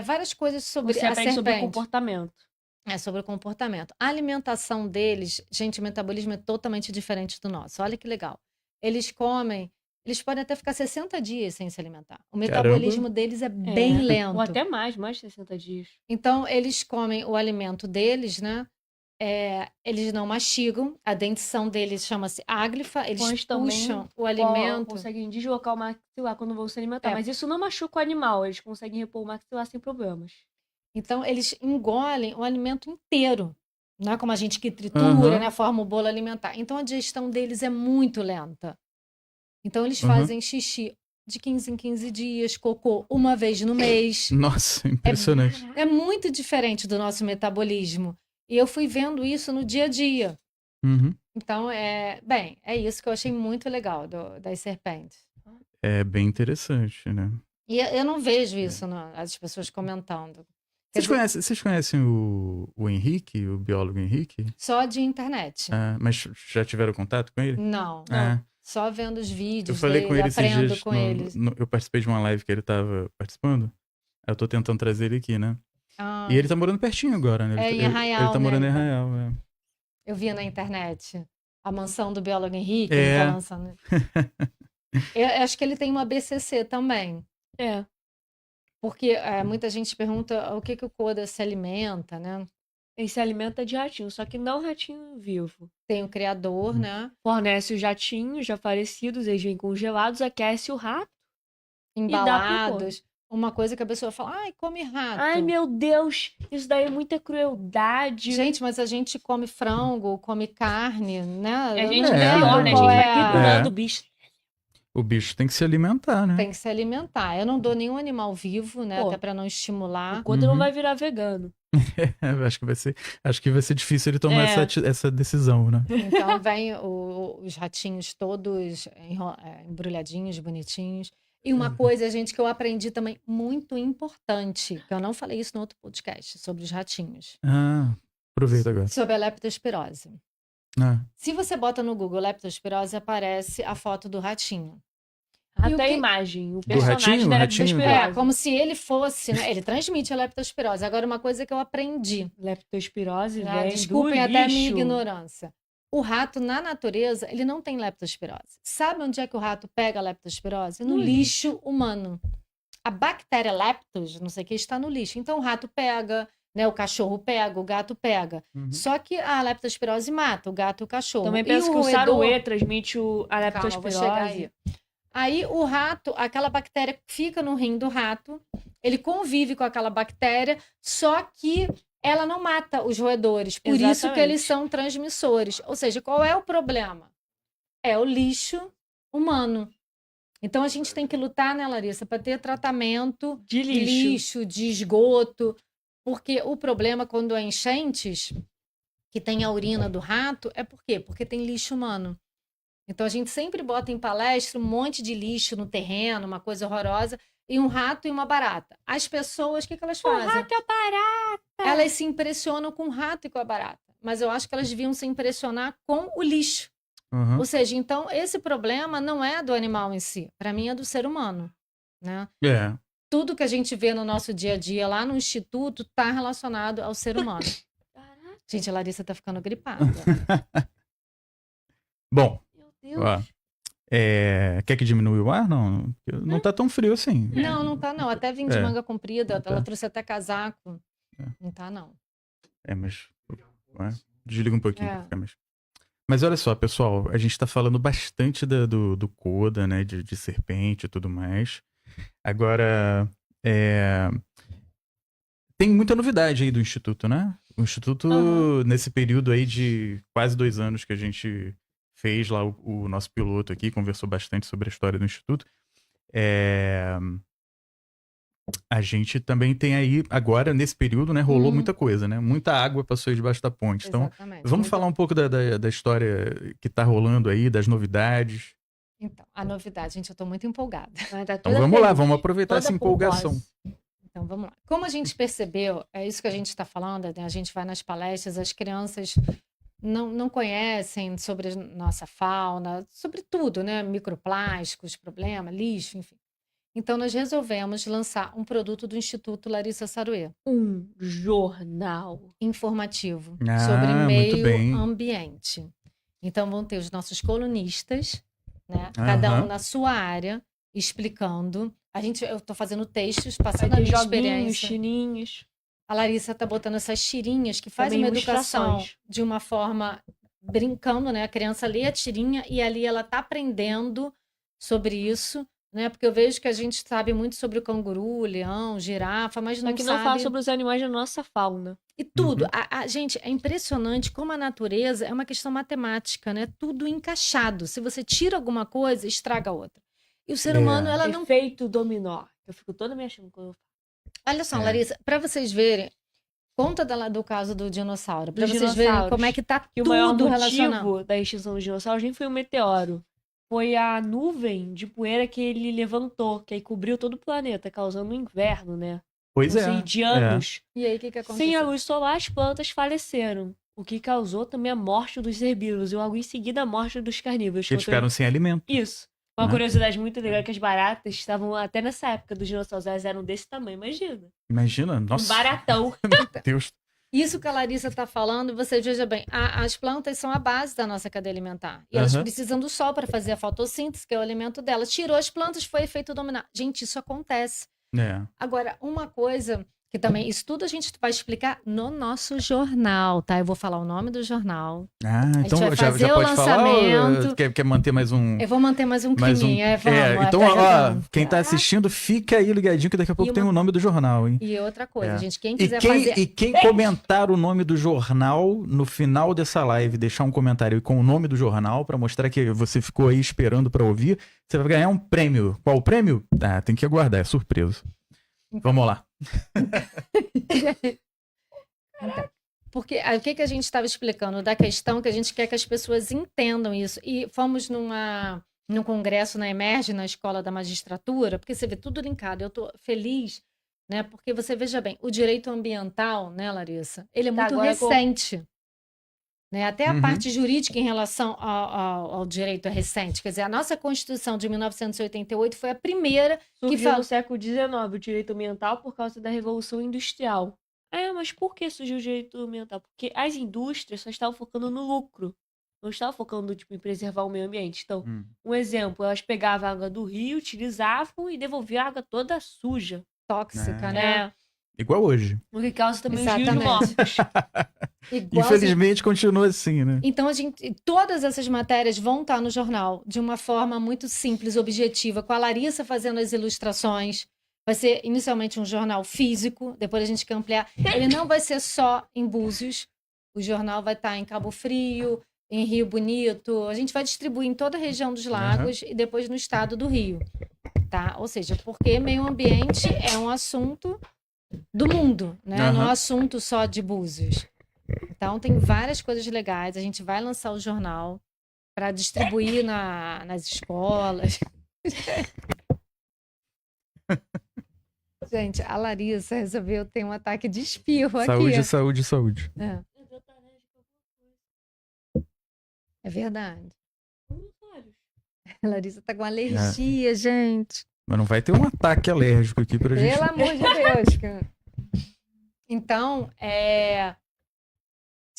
Várias coisas sobre Você a aprende sobre o serpente. comportamento. Sobre o comportamento. A alimentação deles, gente, o metabolismo é totalmente diferente do nosso. Olha que legal. Eles comem, eles podem até ficar 60 dias sem se alimentar. O metabolismo deles é bem lento. Ou até mais de 60 dias. Então, eles comem o alimento deles, né? Eles não mastigam, a dentição deles chama-se áglifa, eles puxam o alimento. Conseguem deslocar o maxilar quando vão se alimentar, mas isso não machuca o animal, eles conseguem repor o maxilar sem problemas. Então, eles engolem o alimento inteiro, não é como a gente que tritura, né, forma o bolo alimentar. Então, a digestão deles é muito lenta. Então, eles fazem xixi de 15 em 15 dias, cocô uma vez no mês. Nossa, impressionante. É muito diferente do nosso metabolismo. E eu fui vendo isso no dia a dia. Então, é isso que eu achei muito legal das serpentes. É bem interessante, né? E eu não vejo isso, as pessoas comentando. Vocês conhecem o Henrique, o biólogo Henrique? Só de internet. Mas já tiveram contato com ele? Não. Só vendo os vídeos eu falei dele, com ele esses aprendo dias, com eles. eu participei de uma live que ele tava participando. Eu tô tentando trazer ele aqui, né? E ele tá morando pertinho agora, né? Em Arraial, ele tá morando né? em Arraial, Eu vi na internet a mansão do biólogo Henrique, ele tá lançando. Eu acho que ele tem uma BCC também. Porque muita gente pergunta o que o Coda se alimenta, né? Ele se alimenta de ratinho, só que não ratinho vivo. Tem o criador, né? Fornece os jatinhos já falecidos, eles vêm congelados, aquece o rato. Embalados. Uma coisa que a pessoa fala, ai, come rato. Ai, meu Deus, isso daí é muita crueldade. Gente, mas a gente come frango, come carne, né? A gente é pior, né? A gente vai triturando o bicho. O bicho tem que se alimentar, né? Tem que se alimentar. Eu não dou nenhum animal vivo, né? Até pra não estimular. O Coda não vai virar vegano. Acho que vai ser difícil ele tomar essa decisão, né? Então vem os ratinhos todos embrulhadinhos, bonitinhos. E uma coisa, gente, que eu aprendi também muito importante, que eu não falei isso no outro podcast, sobre os ratinhos. Aproveita agora. Sobre a leptospirose. Se você bota no Google leptospirose, aparece a foto do ratinho. Até a imagem, o personagem da leptospirose. É, como se ele fosse, né? Ele transmite a leptospirose. Agora, uma coisa que eu aprendi. Leptospirose vem desculpem do até a minha lixo. ignorância. O rato, na natureza, ele não tem leptospirose. Sabe onde é que o rato pega a leptospirose? No lixo humano. A bactéria leptos, não sei o que, está no lixo. Então, o rato pega, né? O cachorro pega, o gato pega. Uhum. Só que a leptospirose mata o gato e o cachorro. Também E penso que o roedor- saruê transmite a Calma, vou chegar leptospirose. aí. Aí o rato, aquela bactéria fica no rim do rato, ele convive com aquela bactéria, só que ela não mata os roedores. Por isso que Exatamente. eles são transmissores. Ou seja, qual é o problema? É o lixo humano. Então a gente tem que lutar, né, Larissa, para ter tratamento De de lixo. lixo, de esgoto, porque o problema quando é enchentes, que tem a urina do rato, é por quê? Porque tem lixo humano. Então a gente sempre bota em palestra um monte de lixo no terreno, uma coisa horrorosa, e um rato e uma barata. As pessoas, o que elas fazem? rato é barata. Elas se impressionam com o rato e com a barata. Mas eu acho que elas deviam se impressionar com o lixo. Uhum. Ou seja, então esse problema não é do animal em si, para mim é do ser humano, né? É. Tudo que a gente vê no nosso dia a dia lá no instituto está relacionado ao ser humano. Gente, a Larissa tá ficando gripada. Bom, Meu Deus. ó, quer que diminua o ar? Não, não tá tão frio assim. Não, não tá não. Até vim de É. manga comprida, Tá. ela trouxe até casaco. É. Não tá não. Mas desliga um pouquinho. É. Pra ficar mais... Mas olha só, pessoal, a gente tá falando bastante do Coda, né, de serpente e tudo mais. Agora, tem muita novidade aí do Instituto, né? O Instituto, nesse período aí de quase 2 anos que a gente fez lá o nosso piloto aqui, conversou bastante sobre a história do Instituto. A gente também tem aí, agora, nesse período, né, rolou muita coisa, né? Muita água passou aí debaixo da ponte. Então, Exatamente. vamos Muita- falar um pouco da história que tá rolando aí, das novidades. Então, a novidade, gente, eu tô muito empolgada. Vai dar Então toda vamos lá, feliz, vamos aproveitar toda essa empolgação. pomposa. Então, vamos lá. Como a gente percebeu, é isso que a gente está falando, né? A gente vai nas palestras, as crianças não conhecem sobre a nossa fauna, sobre tudo, né? Microplásticos, problema, lixo, enfim. Então, nós resolvemos lançar um produto do Instituto Larissa Saruê, Um jornal. informativo, Ah, sobre muito meio bem. ambiente. Então, vão ter os nossos colunistas, né? Cada Aham. um na sua área, explicando. Eu estou fazendo textos, passando a Vai ter minha joguinhos, experiência. tirinhos. A Larissa tá botando essas tirinhas que fazem Também uma educação ilustrações. de uma forma brincando, né? A criança lê a tirinha e ali ela tá aprendendo sobre isso, né? Porque eu vejo que a gente sabe muito sobre o canguru, o leão, girafa, mas Só não que não sabe... fala sobre os animais da nossa fauna. E tudo. Uhum. Gente, é impressionante como a natureza é uma questão matemática, né? Tudo encaixado. Se você tira alguma coisa, estraga a outra. E o ser É. humano, ela não... Efeito dominó. Eu fico toda me achando quando eu falo. Olha só, É. Larissa, para vocês verem, conta do caso do dinossauro, para Dos vocês verem dinossauros. como é que tá Que o maior tudo relacionado. motivo da extinção dos dinossauros nem foi o meteoro. Foi a nuvem de poeira que ele levantou, que aí cobriu todo o planeta, causando um inverno, né? Pois Não é. sei, de anos. E aí, o que aconteceu? Sem a luz solar, as plantas faleceram. O que causou também a morte dos herbívoros e logo em seguida a morte dos carnívoros. Que eles ficaram sem alimento. Isso. Uma Né? curiosidade muito legal é que as baratas estavam até nessa época dos dinossauros, elas eram desse tamanho, imagina. Imagina, Um nossa. baratão. Meu Deus. Isso que a Larissa está falando, você veja bem, as plantas são a base da nossa cadeia alimentar. E elas Aham. precisam do sol para fazer a fotossíntese, que é o alimento delas. Tirou as plantas, foi efeito dominó. Gente, isso acontece. Agora, uma coisa que também, isso tudo a gente vai explicar no nosso jornal, tá? Eu vou falar o nome do jornal. Ah, então vai já fazer o pode falar ou lançamento. quer manter mais um... Eu vou manter mais um mais um... climinho, vamos. então, até ó, já quem tá assistindo, fica aí ligadinho que daqui a pouco E tem uma- o nome do jornal, hein? E outra coisa, É. gente, quem E quiser fazer... quem comentar o nome do jornal no final dessa live, deixar um comentário com o nome do jornal pra mostrar que você ficou aí esperando pra ouvir, você vai ganhar um prêmio. Qual o prêmio? Ah, tem que aguardar, é surpresa. Vamos lá. Então, porque o que a gente estava explicando da questão que a gente quer que as pessoas entendam isso. E fomos num congresso na Emerge, na Escola da Magistratura, porque você vê tudo linkado. Eu estou feliz, né? Porque você veja bem, o direito ambiental, né, Larissa? Ele é Tá, muito agora recente. Né? Até a Uhum. parte jurídica em relação ao direito é recente. Quer dizer, a nossa Constituição de 1988 foi a primeira Surgiu fala- no século XIX o direito ambiental por causa da Revolução Industrial. Mas por que surgiu o direito ambiental? Porque as indústrias só estavam focando no lucro. Não estavam focando, tipo, em preservar o meio ambiente. Então, um exemplo, elas pegavam a água do rio, utilizavam e devolviam a água toda suja. tóxica, É. né? Igual hoje. O que causa também os rios de Exatamente. mortos. Igual Infelizmente continua assim, né? Então, todas essas matérias vão estar no jornal de uma forma muito simples, objetiva, com a Larissa fazendo as ilustrações. Vai ser inicialmente um jornal físico, depois a gente quer ampliar. Ele não vai ser só em Búzios, o jornal vai estar em Cabo Frio, em Rio Bonito. A gente vai distribuir em toda a região dos lagos e depois no estado do Rio. Tá? Ou seja, porque meio ambiente é um assunto do mundo, né? Não é um assunto só de Búzios. Então, tem várias coisas legais. A gente vai lançar o jornal para distribuir nas escolas. Gente, a Larissa resolveu ter um ataque de espirro Saúde, aqui. saúde, saúde. É verdade. A Larissa tá com alergia, gente. Mas não vai ter um ataque alérgico aqui pra gente. Pelo amor de Deus, cara. Então,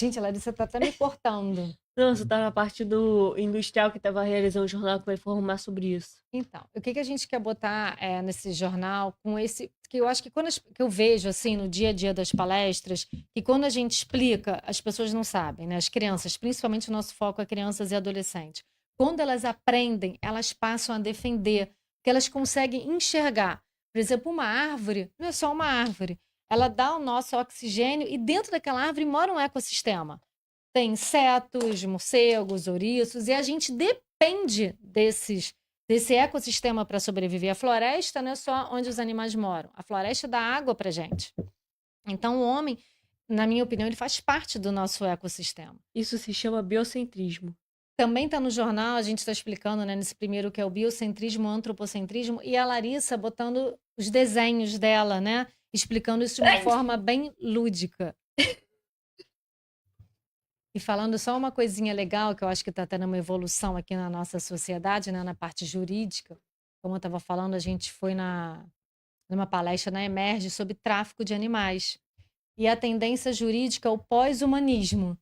Gente, a Larissa tá até me cortando. Não, você tá na parte do industrial que tava realizando o jornal que vai informar sobre isso. Então, o que a gente quer botar nesse jornal com esse... Que eu acho que que eu vejo, assim, no dia a dia das palestras, que quando a gente explica, as pessoas não sabem, né? As crianças, principalmente o nosso foco é crianças e adolescentes. Quando elas aprendem, elas passam a defender, porque elas conseguem enxergar. Por exemplo, uma árvore não é só uma árvore. Ela dá o nosso oxigênio e dentro daquela árvore mora um ecossistema. Tem insetos, morcegos, ouriços, e a gente depende desse ecossistema para sobreviver. A floresta não é só onde os animais moram, a floresta dá água para gente. Então, o homem, na minha opinião, ele faz parte do nosso ecossistema. Isso se chama biocentrismo. Também está no jornal, a gente está explicando, né, nesse primeiro, que é o biocentrismo, o antropocentrismo, e a Larissa botando os desenhos dela, né? Explicando isso de uma forma bem lúdica. E falando só uma coisinha legal, que eu acho que está tendo uma evolução aqui na nossa sociedade, né, na parte jurídica. Como eu estava falando, a gente foi numa palestra na Emerge sobre tráfico de animais. E a tendência jurídica é o pós-humanismo.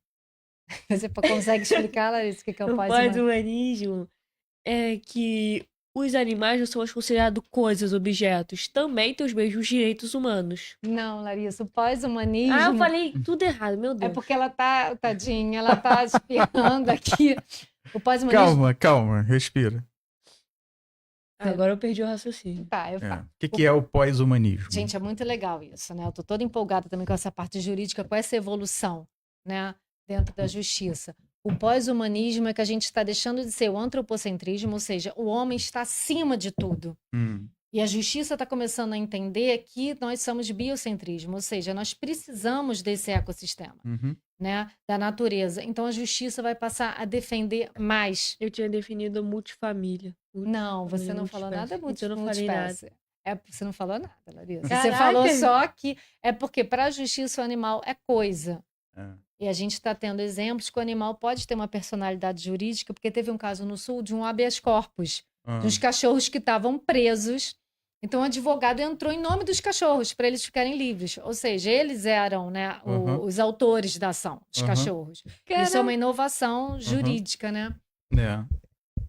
Você consegue explicar, Larissa, o que é o pós-humanismo? O pós-humanismo é que os animais não são mais considerados coisas, objetos. Também têm os mesmos direitos humanos. Não, Larissa, o pós-humanismo... Ah, eu falei tudo errado, meu Deus. É porque ela tá, tadinha, ela tá espirrando aqui. O pós-humanismo... Calma, respira. Agora eu perdi o raciocínio. Tá, eu falo. O que é o pós-humanismo? Gente, é muito legal isso, né? Eu tô toda empolgada também com essa parte jurídica, com essa evolução, né? Dentro da justiça. O pós-humanismo é que a gente está deixando de ser o antropocentrismo, ou seja, o homem está acima de tudo. E a justiça está começando a entender que nós somos biocentrismo, ou seja, nós precisamos desse ecossistema, né, da natureza. Então a justiça vai passar a defender mais. Eu tinha definido multifamília. Não, você não falou nada Então eu não falei nada. Você não falou nada, Larissa. Caraca. Você falou só que é porque para a justiça o animal é coisa. E a gente está tendo exemplos que o animal pode ter uma personalidade jurídica, porque teve um caso no Sul de um habeas corpus, de uns cachorros que estavam presos. Então, o advogado entrou em nome dos cachorros para eles ficarem livres. Ou seja, eles eram, né, os autores da ação, os cachorros. Caramba. Isso é uma inovação jurídica, né?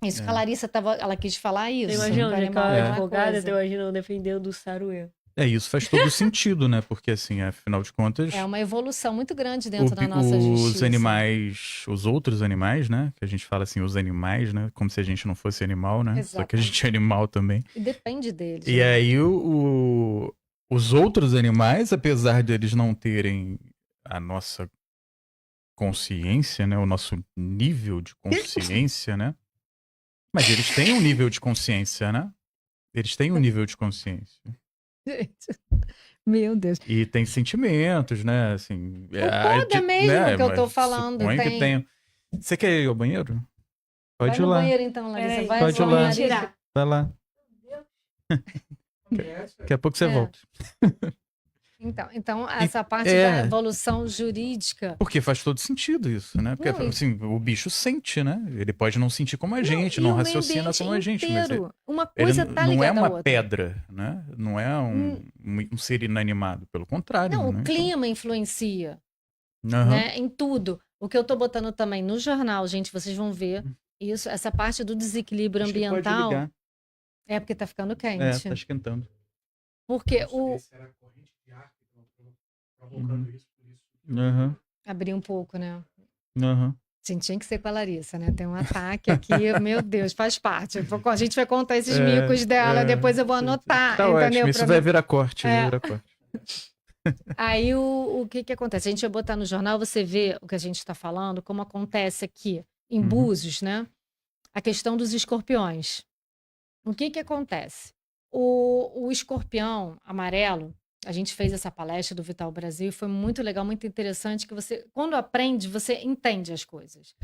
Isso que a Larissa ela quis falar isso. Imagina, que o onde animal aquela é uma advogada, coisa. eu imagino defendendo o Saruê. Isso faz todo sentido, né? Porque, assim, afinal de contas... É uma evolução muito grande dentro da nossa justiça. Os animais, os outros animais, né? Que a gente fala assim, os animais, né? Como se a gente não fosse animal, né? Exatamente. Só que a gente é animal também. E depende deles. E né? aí, os outros animais, apesar de eles não terem a nossa consciência, né? O nosso nível de consciência, né? Mas eles têm um nível de consciência, né? Eles têm um nível de consciência. Gente, meu Deus. E tem sentimentos, né? Assim, Concorda mesmo que eu tô mas falando, suponho que tem. tem. Você quer ir ao banheiro? Pode Vai ir no lá. banheiro então, Larissa. Peraí, Vai pode ir só lá. no nariz. Vai lá. Daqui a pouco você volta. Então, essa parte é. da evolução jurídica. Porque faz todo sentido isso, né? Porque, Não, e- assim, o bicho sente, né? Ele pode não sentir como a gente, e não o meio raciocina ambiente como a gente, mas inteiro. Uma ele coisa tá não é ligada à uma outra. pedra, né? Não é um ser inanimado, pelo contrário. Não, né? o clima influencia, Então, aham. né? Em tudo. O que eu tô botando também no jornal, gente, vocês vão ver. Isso, essa parte do desequilíbrio Acho que pode ambiental ligar. é porque tá ficando É, quente. tá esquentando. Porque o. Aham, Abrir um pouco, né? aham. Gente, tinha que ser com a Larissa, né? Tem um ataque aqui, meu Deus, faz parte. A gente vai contar esses micos dela, depois eu vou anotar, Tá entendeu? ótimo, isso Pra vai não- virar corte, vai É. virar corte. Aí o que acontece? A gente vai botar no jornal, você vê o que a gente está falando, como acontece aqui em Uhum. Búzios, né? A questão dos escorpiões. O que acontece? O escorpião amarelo, a gente fez essa palestra do Vital Brasil e foi muito legal, muito interessante, que você, quando aprende, você entende as coisas.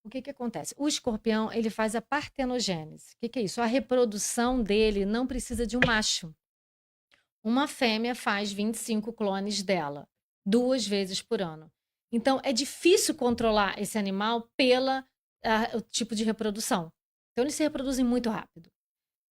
O que acontece? O escorpião, ele faz a partenogênese. O que é isso? A reprodução dele não precisa de um macho. Uma fêmea faz 25 clones dela, 2 vezes por ano. Então, é difícil controlar esse animal o tipo de reprodução. Então, eles se reproduzem muito rápido.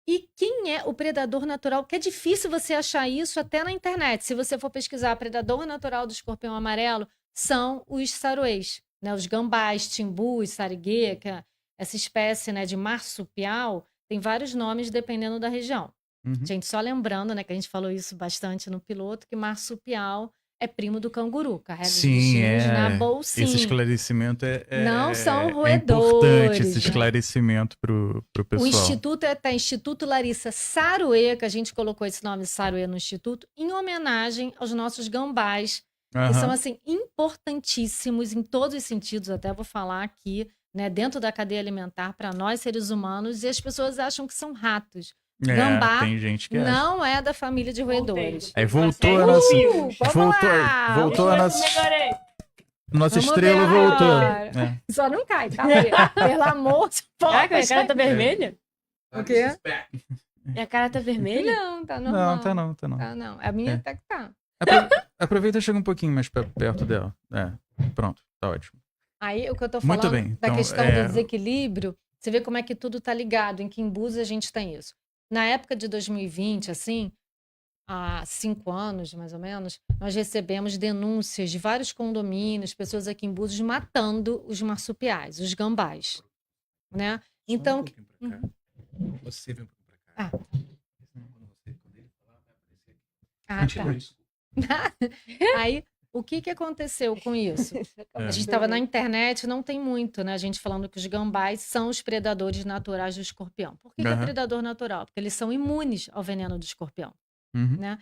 E quem é o predador natural? Que é difícil você achar isso até na internet. Se você for pesquisar predador natural do escorpião amarelo, são os saruês, né? Os gambás, timbus, sariguê, que é essa espécie, né, de marsupial, tem vários nomes dependendo da região. Uhum. Gente, só lembrando, né, que a gente falou isso bastante no piloto, que marsupial é primo do canguru, carrega os Sim, bichinhos na esse bolsinha. esclarecimento Não são é importante, esse roedores, né? esclarecimento pro O pessoal. Instituto é até Instituto Larissa Saruê, que a gente colocou esse nome Saruê no Instituto, em homenagem aos nossos gambás, que são, Aham. assim, importantíssimos em todos os sentidos, até vou falar aqui, né, dentro da cadeia alimentar para nós, seres humanos, e as pessoas acham que são ratos. Gambá tem gente que acha. não é da família de roedores. Aí voltou a nossa. Vamos lá! Voltou a nossa. Nossa Vamos estrela ver voltou. agora. É. Só não cai, tá? Pelo amor de Caraca, minha Deus. cara tá vermelha? O quê? Minha cara tá vermelha? Não, tá normal. Não, tá não, tá não. Tá, não. A minha É. até que tá. Aproveita e chega um pouquinho mais perto dela. Pronto, tá ótimo. Aí, o que eu tô Muito falando bem, da então, questão do desequilíbrio, você vê como é que tudo tá ligado, em que em Búzios a gente tem isso. Na época de 2020, assim, há 5 anos, mais ou menos, nós recebemos denúncias de vários condomínios, pessoas aqui em Búzios matando os marsupiais, os gambás, né? Então, Você vem um pouquinho pra Ah. cá. ah, tá. Aí, o que aconteceu com isso? A gente estava na internet, não tem muito, né? A gente falando que os gambás são os predadores naturais do escorpião. Por que é Aham. predador natural? Porque eles são imunes ao veneno do escorpião, Uhum. né?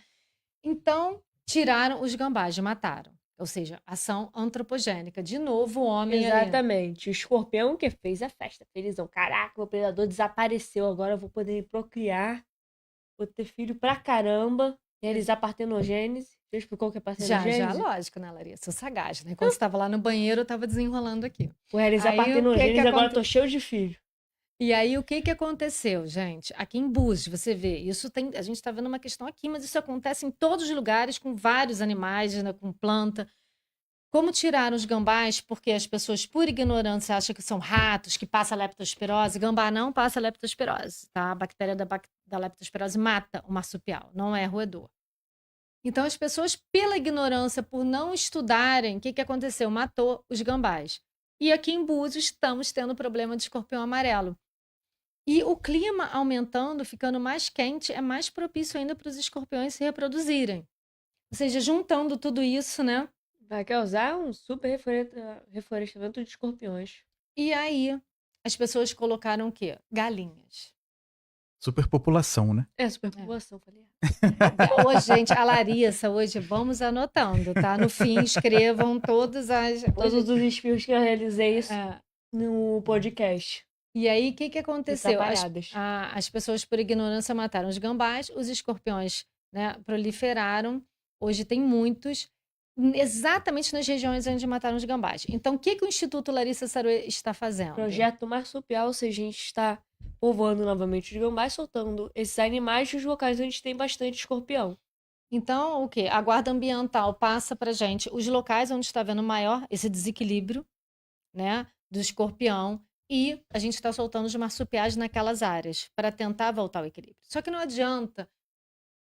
Então, tiraram os gambás, mataram. Ou seja, ação antropogênica. De novo, o homem ali. Exatamente. O escorpião que fez a festa. Felizão. Caraca, meu predador desapareceu. Agora eu vou poder procriar. Vou ter filho pra caramba. Realizar partenogênese. Já explicou o que é partenogênese? Já, lógico, né, Larissa? Sou sagaz, né? Quando você estava lá no banheiro, eu estava desenrolando aqui. Vou realizar Aí, o que partenogênese, que agora eu tô cheio de filho. E aí, o que aconteceu, gente? Aqui em Búzios, você vê, isso tem, a gente está vendo uma questão aqui, mas isso acontece em todos os lugares, com vários animais, né, com planta. Como tiraram os gambás? Porque as pessoas, por ignorância, acham que são ratos, que passa leptospirose. Gambá não passa leptospirose, tá? A bactéria da leptospirose mata o marsupial, não é roedor. Então, as pessoas, pela ignorância, por não estudarem, o que aconteceu? Matou os gambás. E aqui em Búzios, estamos tendo problema de escorpião amarelo. E o clima aumentando, ficando mais quente, é mais propício ainda para os escorpiões se reproduzirem. Ou seja, juntando tudo isso, né? Vai causar um super reflorestamento de escorpiões. E aí, as pessoas colocaram o quê? Galinhas. Superpopulação, né? É, superpopulação, falei. Hoje, gente, a Larissa, hoje, vamos anotando, tá? No fim, escrevam todas as... Todos os espirros que eu realizei isso É. no podcast. E aí, o que aconteceu? Atrapalhadas. As pessoas, por ignorância, mataram os gambás, os escorpiões, né, proliferaram. Hoje tem muitos, exatamente nas regiões onde mataram os gambás. Então, o que o Instituto Larissa Saruê está fazendo? Projeto marsupial, ou seja, a gente está povoando novamente os gambás, soltando esses animais nos locais onde tem bastante escorpião. Então, o quê? A guarda ambiental passa para gente os locais onde está vendo maior esse desequilíbrio, né, do escorpião, e a gente está soltando os marsupiais naquelas áreas para tentar voltar ao equilíbrio. Só que não adianta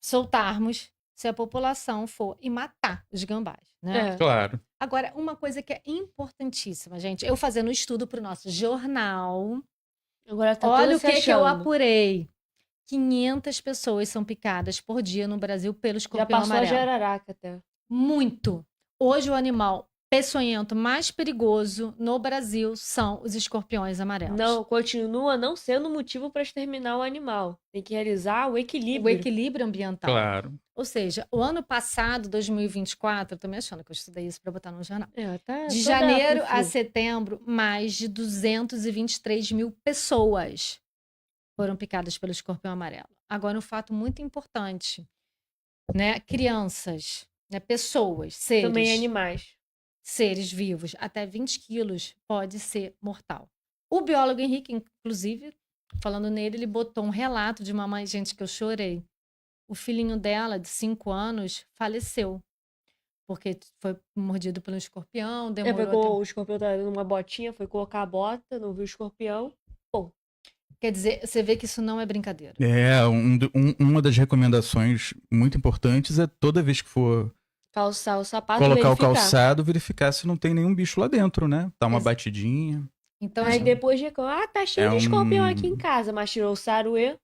soltarmos se a população for e matar os gambás, né? É. Claro. Agora, uma coisa que é importantíssima, gente, eu fazendo um estudo para o nosso jornal, Agora tá olha tudo o se que eu achando. apurei. 500 pessoas são picadas por dia no Brasil pelo Já escorpião passou a amarelo. jararaca até. Muito. Hoje o animal peçonhento mais perigoso no Brasil são os escorpiões amarelos. Não, continua não sendo motivo para exterminar o animal. Tem que realizar o O equilíbrio. equilíbrio ambiental. Claro. Ou seja, o ano passado, 2024, eu tô me achando que eu estudei isso para botar no jornal. Tá De toda janeiro a frufru. setembro, mais de 223 mil pessoas foram picadas pelo escorpião amarelo. Agora, um fato muito importante, né? Crianças, né? Pessoas, Também seres, animais. seres vivos, até 20 quilos pode ser mortal. O biólogo Henrique, inclusive, falando nele, ele botou um relato de uma mãe, gente, que eu chorei. O filhinho dela, de 5 anos, faleceu. Porque foi mordido pelo escorpião, demorou Pegou o escorpião tá numa botinha, foi colocar a bota, não viu o escorpião. Quer dizer, você vê que isso não é brincadeira. Uma das recomendações muito importantes é toda vez que for Calçar o sapato, colocar o verificar. calçado, verificar se não tem nenhum bicho lá dentro, né? Dá uma Ex- batidinha. Então, Aí gente, depois reclama, tá cheio É de escorpião um- aqui em casa, mas tirou o saruê.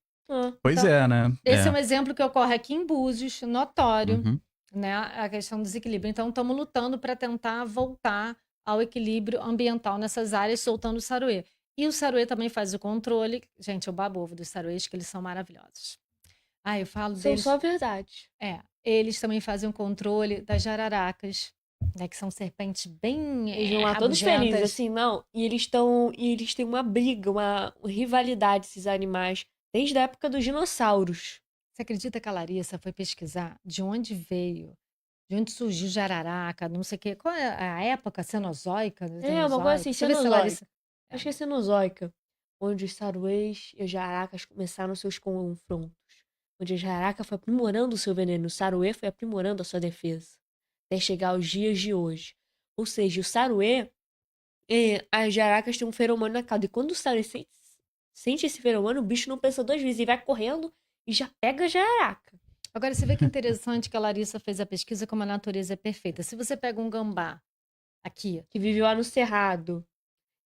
Pois Então, é, né? esse é um exemplo que ocorre aqui em Búzios, notório, Uhum. né? A questão do desequilíbrio. Então, estamos lutando para tentar voltar ao equilíbrio ambiental nessas áreas, soltando o saruê. E o saruê também faz o controle. Gente, eu babo ovo dos saruês, que eles são maravilhosos. Eu falo São deles. só verdade. Eles também fazem o controle das jararacas, né? Que são serpentes bem Eles vão lá todos rabugentas. felizes, assim, não. E eles têm uma briga, uma rivalidade, esses animais, desde a época dos dinossauros. Você acredita que a Larissa foi pesquisar de onde veio, de onde surgiu jararaca, não sei o quê? Qual é a época cenozoica? Uma coisa assim, Deixa eu ver se a cenozoica. Larissa... Acho que é cenozoica. Onde os saruês e as jararacas começaram seus confrontos. Onde a jararaca foi aprimorando o seu veneno, o saruê foi aprimorando a sua defesa. Até chegar aos dias de hoje. Ou seja, o saruê, as jararacas têm um feromônio na cauda. E quando o saruê sente esse feromônio, o bicho não pensa 2 vezes e vai correndo e já pega a jararaca. Agora, você vê que interessante que a Larissa fez a pesquisa como a natureza é perfeita. Se você pega um gambá aqui, Que vive lá no cerrado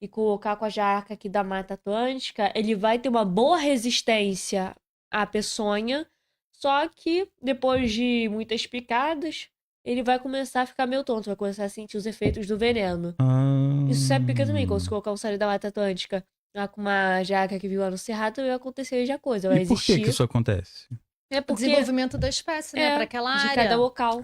e colocar com a jararaca aqui da Mata Atlântica, ele vai ter uma boa resistência à peçonha, só que depois de muitas picadas, ele vai começar a ficar meio tonto, vai começar a sentir os efeitos do veneno. Isso você pica também, quando você colocar um saruê da Mata Atlântica lá com uma jararaca que vive lá no cerrado, vai acontecer a mesma coisa, vai E por que existir. que isso acontece? É o porque desenvolvimento da espécie, né? Para aquela de área. cada local.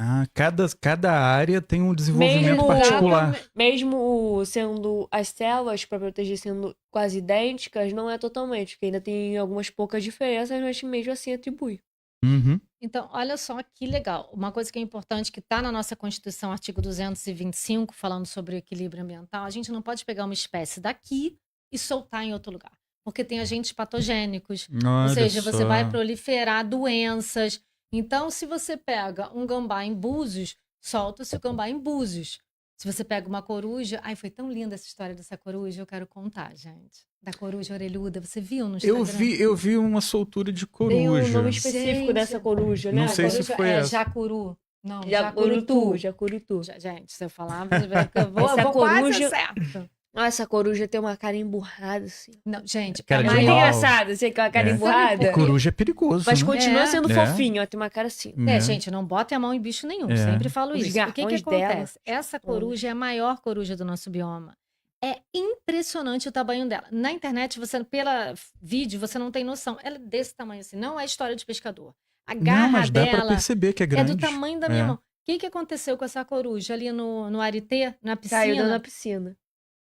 Cada área tem um desenvolvimento Mesmo- particular. Mesmo sendo as células para proteger sendo quase idênticas, não é totalmente, porque ainda tem algumas poucas diferenças, mas mesmo assim atribui. Uhum. Então, olha só que legal. Uma coisa que é importante, que está na nossa Constituição, artigo 225, falando sobre o equilíbrio ambiental, a gente não pode pegar uma espécie daqui e soltar em outro lugar. Porque tem agentes patogênicos. Ou Olha seja, você só. vai proliferar doenças. Então, se você pega um gambá em Búzios, solta-se o gambá em Búzios. Se você pega uma coruja... Ai, foi tão linda essa história dessa coruja, eu quero contar, gente. Da coruja orelhuda. Você viu no Instagram? Eu vi uma soltura de Tem um coruja. nome específico Gente, dessa coruja, né? não sei se Coruja foi é essa. jacuru. Não, Jacurutu. jacurutu. Gente, se eu falar, eu vou, Essa eu vou quase coruja- acerto. Essa coruja tem uma cara emburrada, assim. Não, gente, Cara é de Muito mal. engraçada, assim, com a cara É. emburrada. Sabe por quê? Coruja é perigoso, Mas né? continua É. sendo É. fofinho, ela tem uma cara assim. Gente, não botem a mão em bicho nenhum. É. Sempre falo Os isso. O que garrões acontece? dela. Essa coruja é a maior coruja do nosso bioma. É impressionante o tamanho dela. Na internet, pela vídeo, você não tem noção. Ela é desse tamanho assim. Não é história de pescador. A garra Não, mas dá pra dela perceber que é é grande. do tamanho da minha É. mão. O que aconteceu com essa coruja ali no Aritê, na piscina? Caiu dentro da piscina.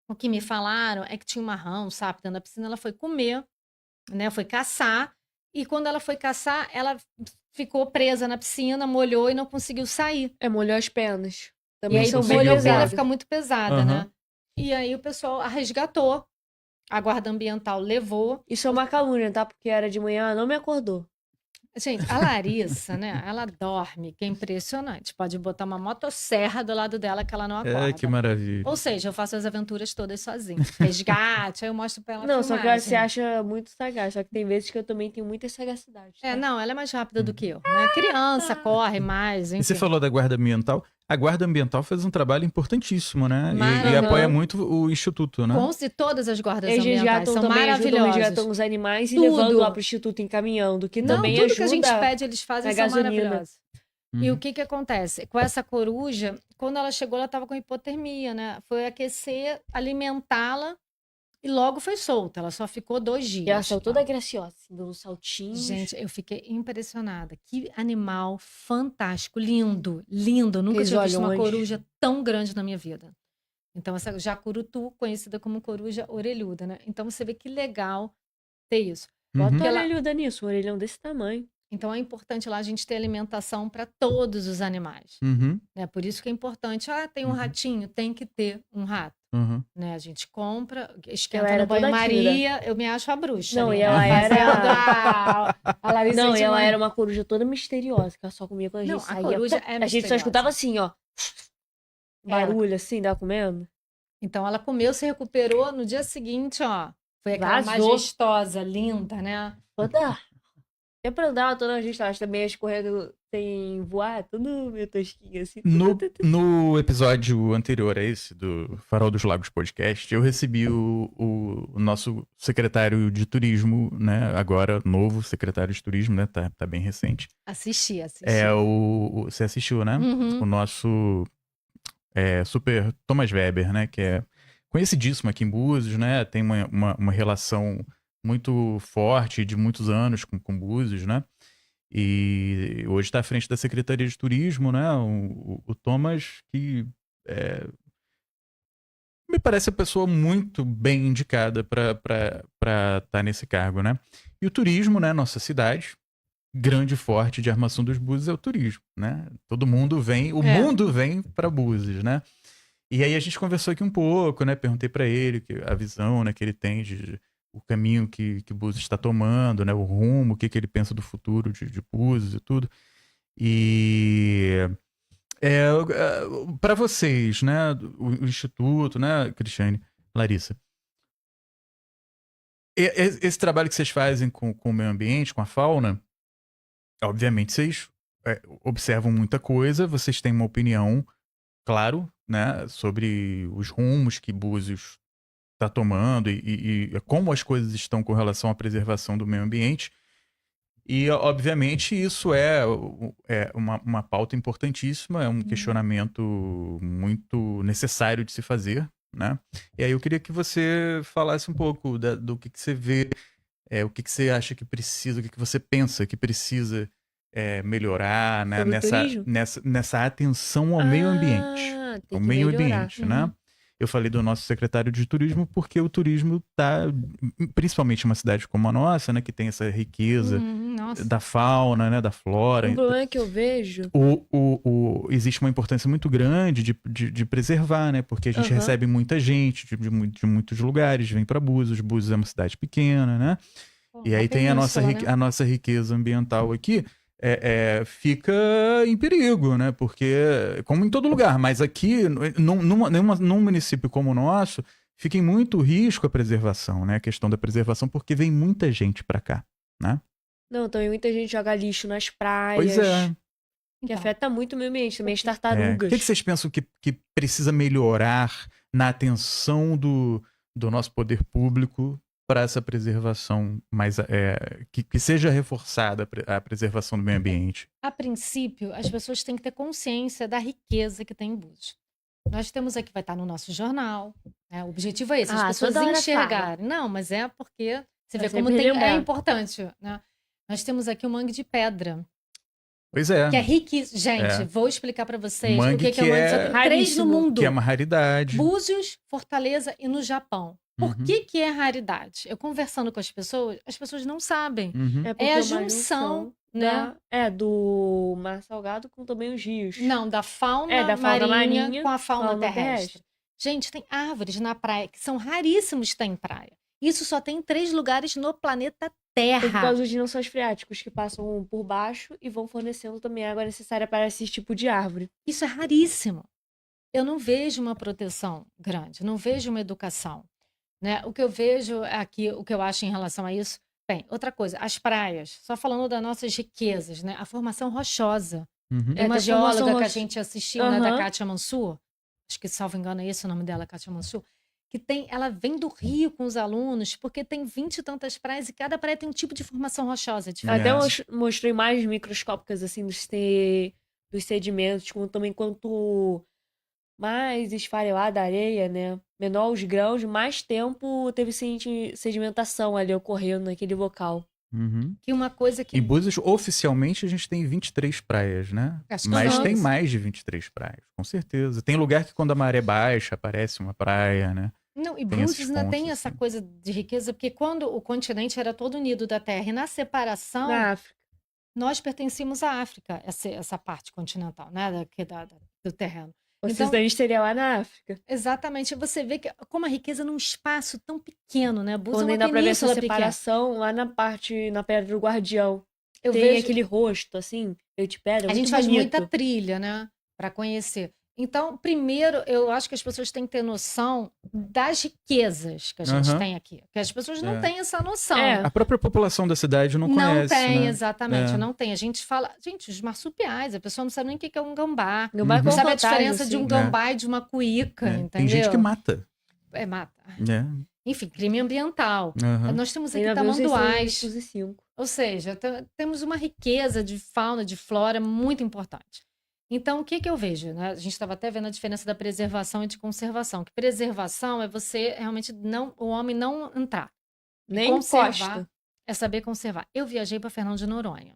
O que me falaram é que tinha uma rã, um sapo dentro da piscina, ela foi comer, né? Foi caçar. E quando ela foi caçar, ela ficou presa na piscina, molhou e não conseguiu sair. Molhou as penas. E Também aí são conseguiu bem molhou porque ela pesadas. fica muito pesada, Aham. né? E aí o pessoal a resgatou. A guarda ambiental levou. Isso é uma calúnia, tá? Porque era de manhã, ela não me acordou. Gente, a Larissa, né? Ela dorme, que é impressionante. Pode botar uma motosserra do lado dela que ela não acorda. Que maravilha. Ou seja, eu faço as aventuras todas sozinha. Resgate, aí eu mostro pra ela Não, só que ela se filmagem. acha muito sagaz. Só que tem vezes que eu também tenho muita sagacidade. Tá? Não, ela é mais rápida do que eu. Né? Criança, corre mais, E você enfim. falou da Guarda Ambiental. A Guarda Ambiental fez um trabalho importantíssimo, né? E Maravilhoso. apoia muito o Instituto, né? E todas as guardas Eles ambientais resgatam são também, ajudam, maravilhosas. resgatam os animais e Tudo. levando lá pro instituto, encaminhando, que Não, também tudo ajuda. que a gente pede, eles fazem, na são gasolina. maravilhosos. E o que que acontece? Com essa coruja, quando ela chegou, ela estava com hipotermia, né? Foi aquecer, alimentá-la e logo foi solta. Ela só ficou 2 dias. E ela saiu toda tá? graciosa, assim, dando saltinhos. Gente, eu fiquei impressionada. Que animal fantástico, lindo, lindo. Eu nunca Aqueles tinha visto uma olhões. coruja tão grande na minha vida. Então, essa jacurutu, conhecida como coruja orelhuda, né? Então, você vê que legal ter isso. Bota Uhum. o orelhuda nisso, um orelhão desse tamanho. Então, é importante lá a gente ter alimentação para todos os animais. Uhum. Né? Por isso que é importante. Ah, tem um Uhum. ratinho, tem que ter um rato. Uhum. Né? A gente compra, Ela esquenta era no toda banho-maria, eu me acho a bruxa. Não, ali, e né? ela era- Fazendo a Larissa Não, e ela Edmond. era uma coruja toda misteriosa, que ela só comia quando a gente Não, a saía. coruja é A gente só misteriosa. escutava assim, ó. Barulho assim, dela comendo. Então ela comeu, se recuperou. No dia seguinte, ó, foi aquela Vazou. majestosa, linda, né? Toda. É pra andar toda a gente acha também escorrendo sem voar, tudo meio tosquinho assim. No episódio anterior a esse, do Farol dos Lagos Podcast, eu recebi o nosso secretário de turismo, né? Agora, novo secretário de turismo, né? Tá bem recente. Assisti. Você assistiu, né? Uhum. O nosso super Thomas Weber, né? Que é conhecidíssimo aqui em Búzios, né? Tem uma relação muito forte de muitos anos com Búzios, né? E hoje está à frente da Secretaria de Turismo, né? O Thomas, que me parece a pessoa muito bem indicada para estar nesse cargo, né? E o turismo, né? Nossa cidade, grande e forte de Armação dos Búzios é o turismo, né? Todo mundo vem, o mundo vem para Búzios, né? E aí a gente conversou aqui um pouco, né? Perguntei para ele a visão, né, que ele tem o caminho que Búzios está tomando, né? O rumo, o que ele pensa do futuro de Búzios e tudo. E para vocês, né? O Instituto, né, Cristiane, Larissa? Esse trabalho que vocês fazem com o meio ambiente, com a fauna, obviamente vocês observam muita coisa, vocês têm uma opinião, claro, né, sobre os rumos que Búzios está tomando e como as coisas estão com relação à preservação do meio ambiente. E, obviamente, isso é uma pauta importantíssima, é um questionamento muito necessário de se fazer, né? E aí eu queria que você falasse um pouco do que você vê, o que você acha que precisa, o que você pensa que precisa melhorar, né? Sobre o turismo? nessa atenção ao meio ambiente. Tem Ao que meio melhorar. ambiente, né? Eu falei do nosso secretário de turismo porque o turismo está, principalmente em uma cidade como a nossa, né? Que tem essa riqueza Nossa. da fauna, né? Da flora. Um problema que eu vejo... Existe uma importância muito grande de preservar, né? Porque a gente recebe muita gente de muitos lugares, vem para Búzios. Búzios é uma cidade pequena, né? E aí tem a nossa riqueza ambiental aqui. Fica em perigo, né? Porque, como em todo lugar, mas aqui, num município como o nosso, fica em muito risco a preservação, né? A questão da preservação, porque vem muita gente pra cá, né? Não, também muita gente joga lixo nas praias. Pois é. Que afeta muito o meio ambiente, também as O tartarugas. que vocês pensam que precisa melhorar na atenção do nosso poder público para essa preservação mais que seja reforçada a preservação do meio ambiente? A princípio, as pessoas têm que ter consciência da riqueza que tem em Búzios. Nós temos aqui, vai estar no nosso jornal, né? O objetivo é esse, as pessoas toda hora enxergarem. Não, mas é porque você vê Vai como sempre é lembrar. importante, né? Nós temos aqui o Mangue de Pedra, Pois é. que é riquíssimo. Gente, É. vou explicar para vocês Mangue o que é o que Mangue. é Só tem 3 no raríssimo, mundo. Que é uma raridade. Búzios, Fortaleza e no Japão. Por Uhum. que é raridade? Eu conversando com as pessoas não sabem. Uhum. porque É a uma junção, né? do mar salgado com também os rios. Não, da fauna, Da fauna marinha com a fauna, fauna terrestre. Gente, tem árvores na praia que são raríssimos de ter em praia. Isso só tem em 3 lugares no planeta Por Terra. causa dos dinossauros freáticos que passam por baixo e vão fornecendo também água necessária para esse tipo de árvore. Isso é raríssimo. Eu não vejo uma proteção grande, não vejo uma educação. Né? O que eu vejo aqui, o que eu acho em relação a isso, bem, outra coisa, as praias, só falando das nossas riquezas, né? A formação rochosa. Uhum. Tem uma da geóloga formação que a rocho- gente assistiu, né, da Aham. Kátia Mansur, acho que, salvo engano, é esse o nome dela, Kátia Mansur, que ela vem do Rio com os alunos, porque tem 20 e tantas praias e cada praia tem um tipo de formação rochosa diferente. Até mostrou imagens microscópicas, assim, de ter dos sedimentos, como também quanto mais esfarelada a areia, né? Menor os grãos, mais tempo teve sedimentação ali ocorrendo naquele local. Uhum. Que uma coisa que Em Búzios, oficialmente, a gente tem 23 praias, né? Acho que Mas não. tem mais de 23 praias, com certeza. Tem lugar que quando a maré baixa, aparece uma praia, né? Não, e Tem esses Búzios ainda tem pontos, essa assim. coisa de riqueza, porque quando o continente era todo unido da Terra, e na separação, Na África. nós pertencíamos à África, essa parte continental, né, do terreno. O Então, Ocidente seria lá na África. exatamente, você vê que como a riqueza num espaço tão pequeno, né? Búzios é Quando uma ainda pra ver essa península pequena. separação, lá na Pedra do Guardião. Eu Tem vejo, aquele rosto, assim, feito de pedra, a muito gente faz bonito. muita trilha, né, para conhecer. Então, primeiro, eu acho que as pessoas têm que ter noção das riquezas que a gente Aham. tem aqui, porque as pessoas não É. têm essa noção. É. A própria população da cidade não Não conhece, tem, né? exatamente, É. não tem. A gente fala, gente, os marsupiais, a pessoa não sabe nem o que é um gambá. Gambá Uhum. com Sabe a vantagem, diferença de um assim. gambá e de uma cuíca, É. entendeu? Tem gente que mata. É, mata. Né? Enfim, crime ambiental. Aham. Nós temos Tem aqui na tamanduás, 1605. ou seja, temos uma riqueza de fauna, de flora muito importante. Então, o que eu vejo, né? A gente estava até vendo a diferença da preservação e de conservação. Que preservação é você realmente o homem não entrar. Nem Conservar encosta. é saber conservar. Eu viajei para Fernando de Noronha.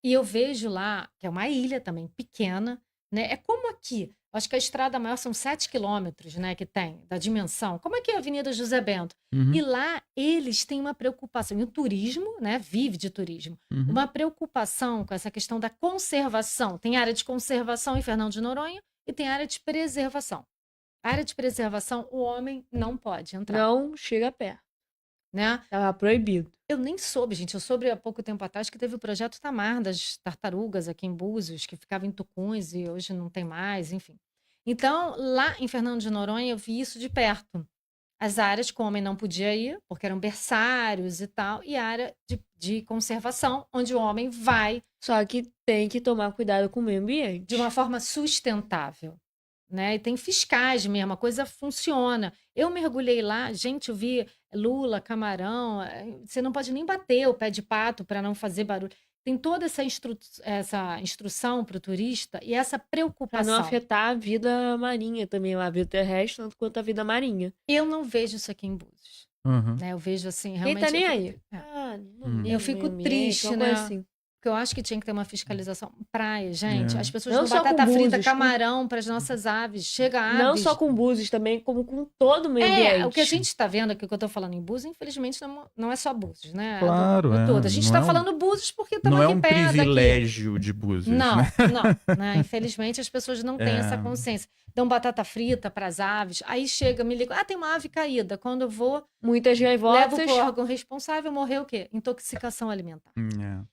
E eu vejo lá, que é uma ilha também, pequena, né? É como aqui. Acho que a estrada maior são 7 quilômetros, né? Que tem, da dimensão. Como é que é a Avenida José Bento? Uhum. E lá eles têm uma preocupação. E o turismo, né? Vive de turismo. Uhum. Uma preocupação com essa questão da conservação. Tem área de conservação em Fernando de Noronha e tem área de preservação. A área de preservação, o homem não pode entrar, Não chega perto. né? Tava proibido. Eu nem soube, gente. Eu soube há pouco tempo atrás que teve o projeto Tamar das tartarugas aqui em Búzios, que ficava em Tucuns e hoje não tem mais, enfim. Então, lá em Fernando de Noronha, eu vi isso de perto. As áreas que o homem não podia ir, porque eram berçários e tal, e a área de conservação, onde o homem vai Só que tem que tomar cuidado com o meio ambiente. de uma forma sustentável, né? E tem fiscais mesmo, a coisa funciona. Eu mergulhei lá, gente, eu vi lula, camarão, você não pode nem bater o pé de pato para não fazer barulho. Tem toda essa instrução para o turista e essa Pra não preocupação. afetar a vida marinha também, a vida terrestre, tanto quanto a vida marinha. Eu não vejo isso aqui em Búzios, Uhum. né? Eu vejo assim, Quem realmente. tá nem eu aí? fico- é. Ah, não Hum. liga Eu o fico meio ambiente, triste, uma né? coisa assim. Porque eu acho que tinha que ter uma fiscalização. Praia, gente. É. As pessoas Não dão só com batata frita, Búzios, camarão para as nossas aves. Chega aves. Não só com Búzios também, como com todo o meio É, ambiente. o que a gente está vendo aqui, o que eu estou falando em Búzios, infelizmente não é só Búzios, né? Claro, do é. todo. A gente Não está é um- falando Búzios porque estamos Não é aqui um perto. privilégio de Búzios, Não, né? não, né? Infelizmente as pessoas não têm É. essa consciência. Dão batata frita para as aves, aí chega, me liga, tem uma ave caída. Quando eu vou, Muitas levo gaivotas. para o órgão responsável, morreu o quê? Intoxicação alimentar. É.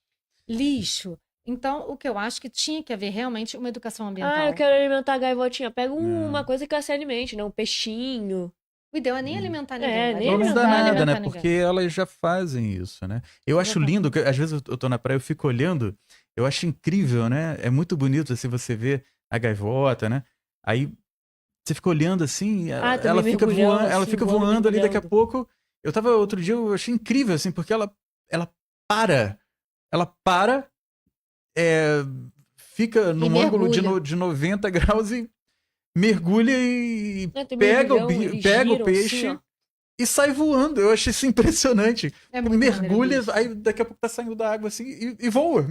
Lixo. Então, o que eu acho que tinha que haver realmente uma educação ambiental. Ah, eu quero alimentar a gaivotinha. Pega É. uma coisa que ela se alimente, né? Um peixinho. O ideal é nem alimentar ninguém. É, né? nem Ou não dá alimentar nada, alimentar né? ninguém. Porque elas já fazem isso, né? Eu acho Exatamente. lindo, que às vezes eu tô na praia, eu fico olhando, eu acho incrível, né? É muito bonito assim você ver a gaivota, né? Aí você fica olhando assim, também ela fica mergulhando, voando, ela assim, fica voando, voando ali, daqui a mergulhando. pouco. Eu tava outro dia, eu achei incrível, assim, porque ela para. Ela para, fica num ângulo mergulha. de 90 graus e mergulha e Né, tem pega mergulhão, eles pega o giram peixe assim, ó. e sai voando. Eu achei isso impressionante. É muito Mergulha, maneiro, aí daqui a pouco tá saindo da água assim e voa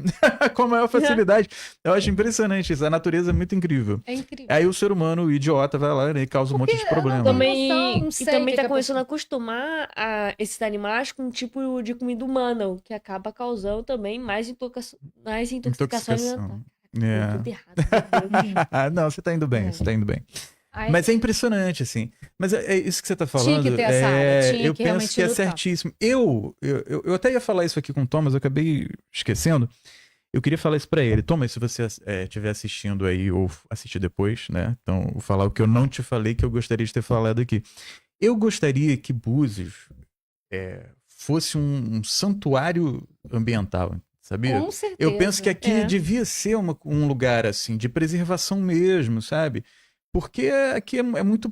com a maior facilidade. Eu acho impressionante isso. A natureza é muito incrível. É incrível. Aí o ser humano, o idiota, vai lá e causa um monte de Porque eu não problema. tenho Também, noção, não e sei também o que tá que a começando pessoa- a acostumar esses animais com um tipo de comida humana, o que acaba causando também mais intoxicação alimentar. É. Tudo errado. meu Deus. Não, você tá indo bem, É. você tá indo bem. Aí- Mas é impressionante, assim. Mas é isso que você tá falando. Tinha que ter essa área, tinha eu que penso realmente que é lutar. certíssimo. Eu até ia falar isso aqui com o Thomas, eu acabei esquecendo. Eu queria falar isso pra ele. Thomas, se você estiver assistindo aí ou assistir depois, né? Então, vou falar o que eu não te falei, que eu gostaria de ter falado aqui. Eu gostaria que Búzios fosse um santuário ambiental, sabia? Com certeza. Eu penso que aqui É. devia ser um lugar assim de preservação mesmo, sabe? Porque aqui é muito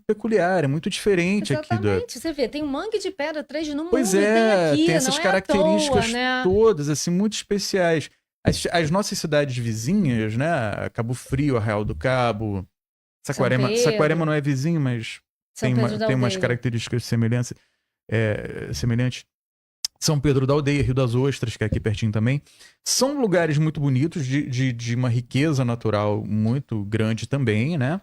peculiar, é muito diferente aqui da. Exatamente. Você vê, tem um mangue de pedra 3 no mundo Pois e é, tem aqui. tem essas não características é à toa, né? todas assim muito especiais. As nossas cidades vizinhas, né? Cabo Frio, Arraial do Cabo, Saquarema. Pedro. Saquarema não é vizinho, mas São tem, Pedro da tem umas Aldeia. características semelhantes. São Pedro da Aldeia, Rio das Ostras, que é aqui pertinho também. São lugares muito bonitos, de uma riqueza natural muito grande também, né?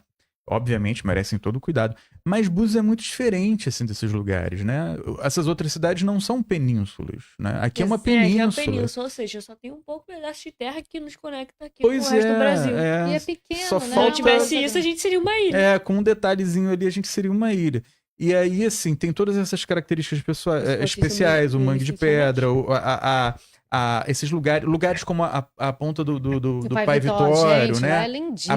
Obviamente, merecem todo o cuidado. Mas Búzios é muito diferente, assim, desses lugares, né? Essas outras cidades não são penínsulas, né? Aqui é uma Aqui é uma península. península, ou seja, só tem um pouco pedaço de terra que nos conecta aqui Pois com o resto do Brasil. E é pequeno, Só né? Se falta- não tivesse isso, a gente seria uma ilha. com um detalhezinho ali, a gente seria uma ilha. E aí, assim, tem todas essas características pessoais, Se fosse especiais, isso o Mangue de definitivamente. Pedra, esses lugares como a ponta do Pai Pai Vitório, gente, né? lá é lindíssimo.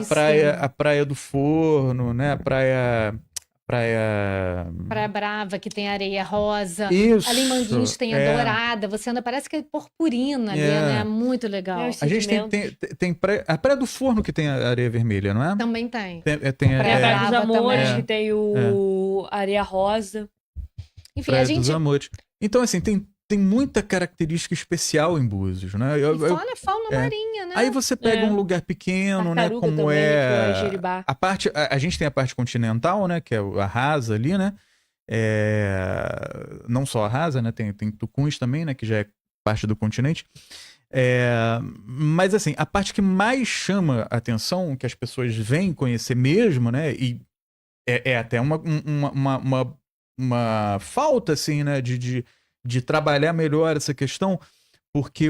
A praia do Forno, né? Praia... Praia Brava, que tem areia rosa. Isso. Ali em Manguinhos tem a dourada. Você anda, parece que é purpurina ali, né? Muito legal. É, A gente tem a Praia do Forno que tem a areia vermelha, não é? Também tem. Tem Praia Praia dos Brava Amores, também. que tem o Areia Rosa. Enfim, Praia a gente... dos Amores. Então, assim, tem muita característica especial em Búzios, né? E fora a fauna marinha, né? Aí você pega É. um lugar pequeno, né? Tartaruga Como também, que é é Jeribá. a gente tem a parte continental, né? Que é a rasa ali, né? Não só a rasa, né? Tem Tucuns também, né? Que já é parte do continente. Mas assim, a parte que mais chama a atenção, que as pessoas vêm conhecer mesmo, né? E é até uma falta, assim, né? De trabalhar melhor essa questão, porque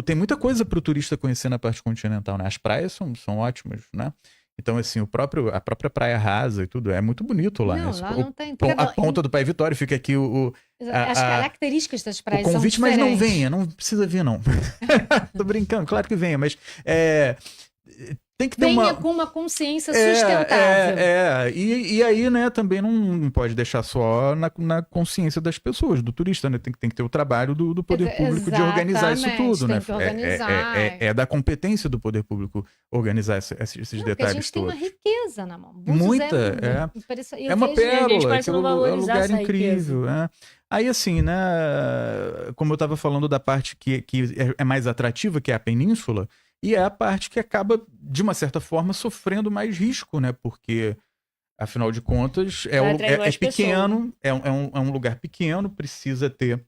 tem muita coisa para o turista conhecer na parte continental, né? As praias são ótimas, né? Então, assim, a própria praia rasa e tudo, é muito bonito lá, Não, né? lá não tem. A ponta do Pai Vitório fica aqui As características das o praias convite, são mas não diferentes. venha, não precisa vir, não. Tô brincando, claro que venha, mas tem que ter Venha com uma consciência sustentável. E aí, né, também não pode deixar só na consciência das pessoas, do turista, né? Tem que ter o trabalho do poder público de organizar isso Exatamente, tudo, tem né? que organizar. É da competência do poder público organizar esses Não, porque a detalhes gente tem uma todos. riqueza na mão. Búzios Muita, eu é uma vejo- pérola, parece aquilo não é um valorizar lugar essa incrível. Aí, assim, né, como eu estava falando da parte que é mais atrativa, que é a península, e é a parte que acaba, de uma certa forma, sofrendo mais risco, né, porque, afinal de contas, Atrai mais pequeno, é um lugar pequeno, precisa ter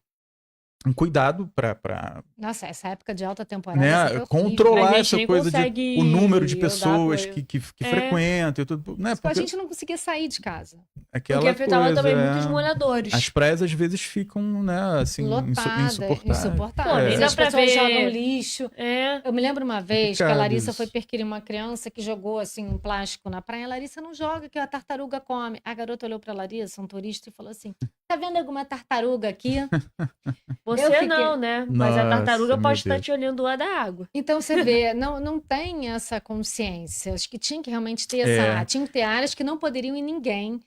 um cuidado para Nossa, essa época de alta temporada né, é horrível. controlar A gente essa nem coisa consegue o número de andar pessoas por- que frequentam e tudo, né, A porque gente não conseguia sair de casa. aquela Porque afetava coisa, também muitos molhadores. as praias às vezes ficam, né, assim, Lotada, insuportável. Pô, nem dá As pra pessoas ver. jogam lixo. É. Eu me lembro uma vez que a Complicado Larissa isso. foi perquirir uma criança que jogou assim um plástico na praia. A Larissa não joga, que a tartaruga come. A garota olhou pra Larissa, um turista, e falou assim: tá vendo alguma tartaruga aqui? Você Eu fiquei- não, né? Mas a Nossa, tartaruga meu pode estar Deus. te olhando lá da água. Então você vê, não tem essa consciência. Acho que tinha que realmente ter tinha que ter áreas que não poderiam ir ninguém.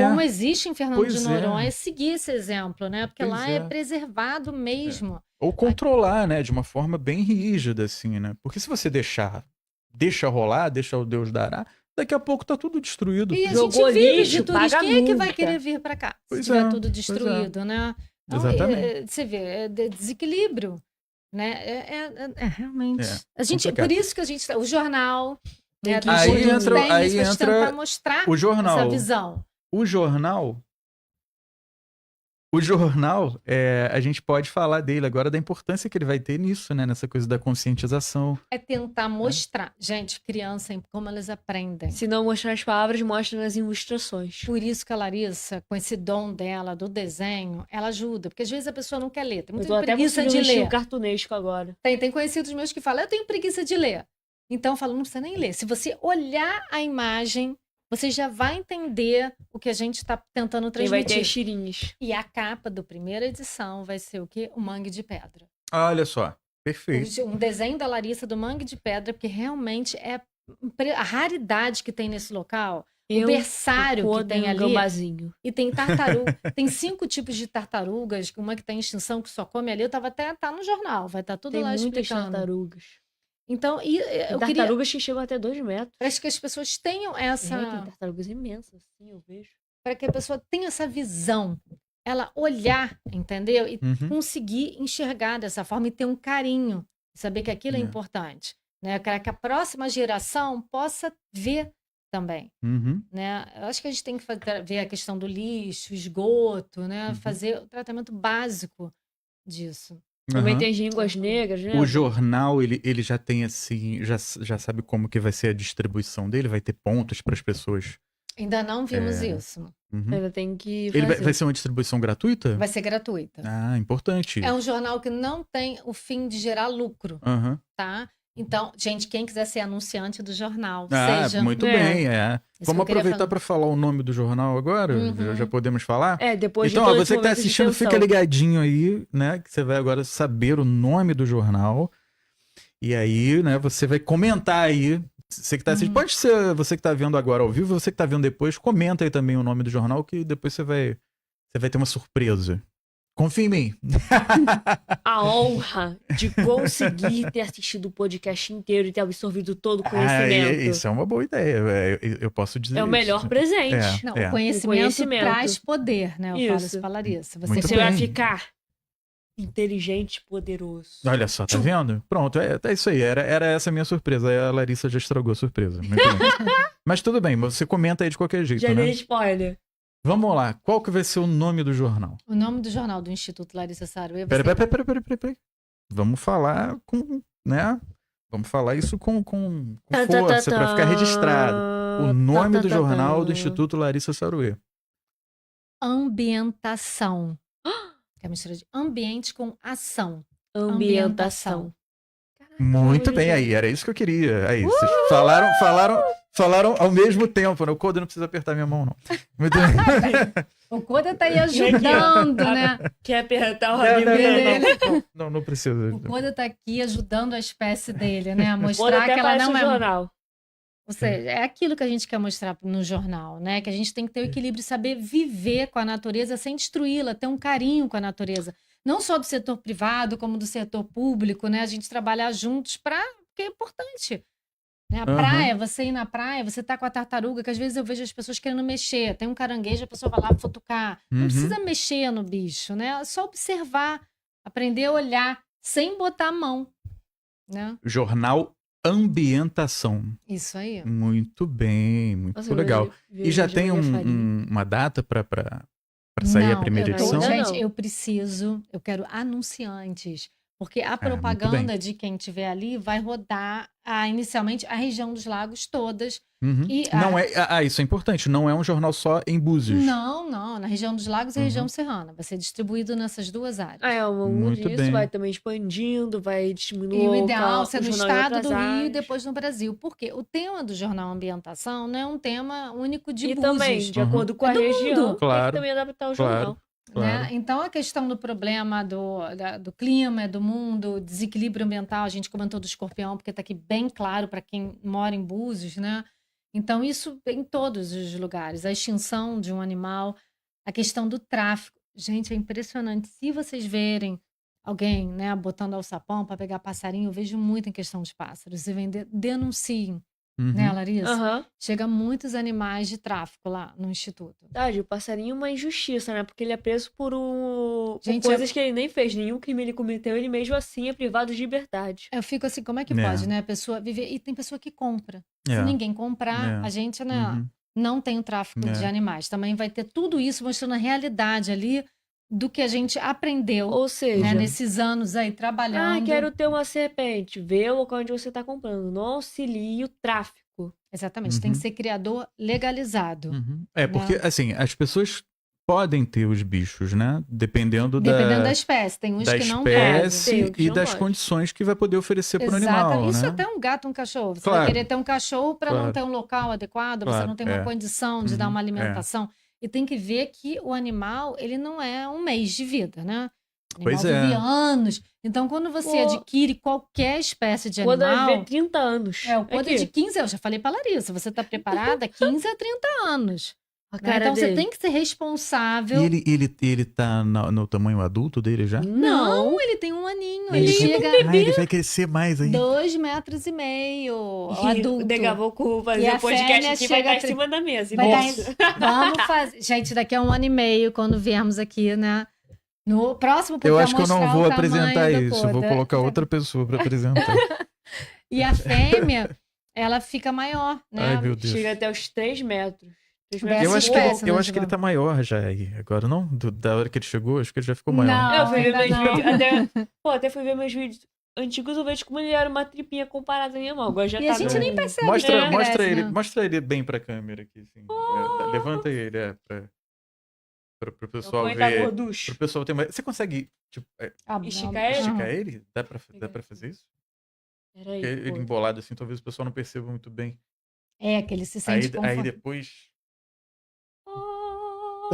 Como existe em Fernando Pois de é. Noronha, seguir esse exemplo, né? Porque Pois lá é é. preservado mesmo. Ou controlar, né, de uma forma bem rígida, assim, né, porque se você deixa rolar, deixa o Deus dará, daqui a pouco tá tudo destruído. E a Jogou gente vive lixo, de turista. paga Quem é que vai multa. querer vir para cá? Pois Se tiver é, tudo pois destruído, né? Então, Exatamente. você vê, é desequilíbrio, né? É realmente. A gente, complicado. por isso que a gente. O jornal. Né, que Aí tem entra- isso aí pra gente entra tentar mostrar O jornal, essa visão. O jornal, a gente pode falar dele agora, da importância que ele vai ter nisso, né, nessa coisa da conscientização. É tentar mostrar. Gente, criança, como elas aprendem. Se não mostrar as palavras, mostra nas ilustrações. Por isso que a Larissa, com esse dom dela, do desenho, ela ajuda. Porque às vezes a pessoa não quer ler. Tem Eu muita tô até preguiça conseguindo de um estilo ler. cartunesco agora. Tem conhecidos meus que falam, eu tenho preguiça de ler. Então eu falo, não precisa nem ler. Se você olhar a imagem, você já vai entender o que a gente está tentando Quem vai ter transmitir. as tirinhas. E a capa da primeira edição vai ser o quê? O Mangue de Pedra. Olha só, perfeito. Um desenho da Larissa do Mangue de Pedra, porque realmente é a raridade que tem nesse local. O berçário que tem ali. Gambazinho. E tem tartaruga. Tem 5 tipos de tartarugas, uma que está em extinção, que só come ali. Eu tava até, tá no jornal, vai estar tudo Tem lá muitas explicando. tartarugas. Então, Tem eu queria... tartarugas que chegam até 2 metros. Parece que as pessoas tenham essa... Tem tartarugas imensas, assim, eu vejo. Para que a pessoa tenha essa visão. Ela olhar, entendeu? E Uhum. conseguir enxergar dessa forma e ter um carinho saber que aquilo é É. importante, né? Para que a próxima geração possa ver também, Uhum. né? Eu acho que a gente tem que ver a questão do lixo, esgoto, né? Uhum. Fazer o tratamento básico disso. Também Aham. tem as línguas negras, né? O jornal, ele já tem assim, já sabe como que vai ser a distribuição dele? Vai ter pontos para as pessoas? Ainda não vimos isso. Uhum. Ainda tem que Ele fazer. vai ser uma distribuição gratuita? Vai ser gratuita. Ah, importante. É um jornal que não tem o fim de gerar lucro, Aham. tá? Então, gente, quem quiser ser anunciante do jornal, Ah, seja. muito É. bem, é. Isso Vamos que eu queria aproveitar falar. para falar o nome do jornal agora? Uhum. Já podemos falar? É, depois Então, de ó, todo esse você que tá momento de assistindo, fica tensão. ligadinho aí, né? Que você vai agora saber o nome do jornal. E aí, né, você vai comentar aí. Você que tá assistindo, pode ser você que tá vendo agora ao vivo, você que tá vendo depois, comenta aí também o nome do jornal, que depois você vai ter uma surpresa. Confia em mim. A honra de conseguir ter assistido o podcast inteiro e ter absorvido todo o Ah, conhecimento. isso é uma boa ideia. Eu posso dizer É o melhor isso. presente. Não, É. o conhecimento, O conhecimento. traz poder, né? Eu falo Isso. isso pra Larissa. Você Muito Você vai bem. ficar inteligente e poderoso. Olha só, tá vendo? Pronto, é isso aí. Era essa a minha surpresa. Aí a Larissa já estragou a surpresa. Muito bem. Mas tudo bem, você comenta aí de qualquer jeito, Já dei né? spoiler. Vamos lá. Qual que vai ser o nome do jornal? O nome do jornal do Instituto Larissa Saruê vai ser... Peraí. Vamos falar com, né? Vvamos falar isso com Tá, força, pra ficar registrado. O nome do Tá, jornal do Instituto Larissa Saruê. Ambientação. Que é a mistura de ambiente com ação. Ambientação. Muito bem, aí, era isso que eu queria. Aí, vocês falaram ao mesmo tempo, né? O Coda não precisa apertar minha mão, não. Muito bem. O Coda tá aí ajudando, né? Quer apertar o Não, rabinho não, dele? não precisa. O Coda tá aqui ajudando a espécie dele, né? A Pode mostrar até que ela parece não um é... jornal. Ou seja, é aquilo que a gente quer mostrar no jornal, né? Que a gente tem que ter o equilíbrio, saber viver com a natureza sem destruí-la, ter um carinho com a natureza. Não só do setor privado, como do setor público, né? A gente trabalhar juntos porque é importante. Né? A Aham. praia, você ir na praia, você tá com a tartaruga, que às vezes eu vejo as pessoas querendo mexer. Tem um caranguejo, a pessoa vai lá futucar. Não Uhum. precisa mexer no bicho, né? É só observar, aprender a olhar, sem botar a mão, né? Jornal Ambientação. Isso aí. Muito bem, muito Nossa, eu legal. vejo E já de tem Maria Faria. uma data pra sair a Não, primeira eu edição? não. Gente, eu quero anunciantes. Porque a muito propaganda de quem estiver ali vai rodar inicialmente a região dos lagos todas. Uhum. E Não isso é importante. Não é um jornal só em Búzios. Não, na região dos lagos e Uhum. região serrana. Vai ser distribuído nessas duas áreas. Muito Isso bem. vai também expandindo, vai diminuindo E o local, ideal é ser no jornal em estado outras do Rio e áreas. depois no Brasil. Por quê? O tema do jornal Ambientação não é um tema único de E Búzios. também, de Uhum. acordo com a É do região, mundo. tem que Claro, também adaptar o claro. jornal. Claro. Né? Então, a questão do problema do clima, do mundo, desequilíbrio ambiental, a gente comentou do escorpião, porque está aqui bem claro para quem mora em Búzios, né? Então, isso em todos os lugares. A extinção de um animal, a questão do tráfico. Gente, é impressionante. Se vocês verem alguém, né, botando alçapão para pegar passarinho, eu vejo muito em questão de pássaros. Se vender, denunciem, Uhum. né, Larissa? Aham. Chega muitos animais de tráfico lá no Instituto. Verdade, o passarinho é uma injustiça, né? Porque ele é preso por Gente, coisas que ele nem fez, nenhum crime ele cometeu, ele mesmo assim é privado de liberdade. Eu fico assim, como é que É. pode, né? A pessoa viver. E tem pessoa que compra. É. Se ninguém comprar, É. a gente, né, Uhum. não tem o tráfico É. de animais. Também vai ter tudo isso mostrando a realidade ali do que a gente aprendeu, Ou seja, né, nesses anos aí trabalhando. quero ter uma serpente, vê o local onde você está comprando, não auxilie o tráfico. Exatamente, tem que Uhum. ser criador legalizado. Uhum. É, porque, assim, as pessoas podem ter os bichos, né? Dependendo Dependendo da da espécie. Tem uns da que não podem. espécie Tem, que e não das pode. condições que vai poder oferecer para o Exato. animal, Isso né? até um gato, um cachorro. Você Claro. vai querer ter um cachorro para não Claro. ter um local adequado, você Claro, não tem uma é. condição de dar Uhum, uma é. alimentação. E tem que ver que o animal, ele não é um mês de vida, né? O animal Pois é. vive anos. Então, quando você Pô. adquire qualquer espécie de Quando vai animal... ver 30 anos. É, o poder Aqui. de 15, eu já falei pra Larissa, você tá preparada? 15 a 30 anos. A Né? cara Então, você dele. tem que ser responsável. E ele tá no tamanho adulto dele já? Não, ele tem um aninho. Ele Ele tem- chega Ah, ele vai crescer mais ainda. 2,5 metros, o E adulto. o Degavocu E fazer a o podcast fêmea aqui vai chega estar em cima da mesa. Vai Nossa. dar- Vamos fazer. Gente, daqui a 1 ano e meio, quando viermos aqui, né? No próximo, porque Eu acho que eu não mostrar vou o tamanho apresentar do isso. Eu vou couro. colocar outra pessoa pra apresentar. E a fêmea, ela fica maior, né? Ai, meu Deus. Chega até os 3 metros. 3 Dessas Eu metros acho, e que ele, pouco. espécies, eu né, acho que ele Giovana? tá maior já aí. Agora não? Da hora que ele chegou, acho que ele já ficou maior. Não. Eu fui ver ainda meus não. vídeos. Até fui ver meus vídeos antigos, eu vejo como ele era uma tripinha comparada à minha mão. Agora já E tá a gente no- nem percebe Mostra, que ele mostra, cresce, ele, né? mostra ele bem pra câmera aqui. Assim. Levanta ele, pro pessoal Ele tá ver. gorducho. Pro pessoal ter mais. Você consegue tipo, Esticar ele? esticar ele? Dá pra fazer isso? Peraí, Porque ele pô. embolado assim, talvez o pessoal não perceba muito bem. É, que ele se Aí, sente aí confortável. depois. Ah,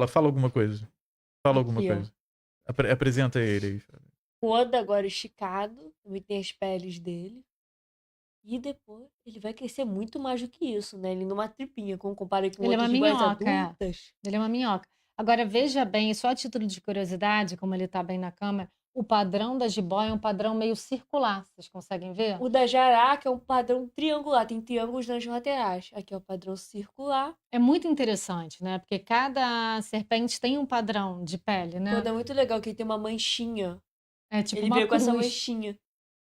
Fala alguma coisa. Fala alguma Aqui, ó. coisa. Apresenta ele aí. Todo agora esticado. Também tem as peles dele. E depois ele vai crescer muito mais do que isso, né? Ele numa tripinha, como comparado com Ele é uma outras iguais minhoca, é. adultas. Ele é uma minhoca. Agora, veja bem, só a título de curiosidade, como ele tá bem na câmera, o padrão da jiboia é um padrão meio circular. Vocês conseguem ver? O da jaraca é um padrão triangular, tem triângulos nas laterais. Aqui é o padrão circular. É muito interessante, né? Porque cada serpente tem um padrão de pele, né? Quando é muito legal que ele tem uma manchinha. É tipo Ele uma veio com essa cruz. manchinha.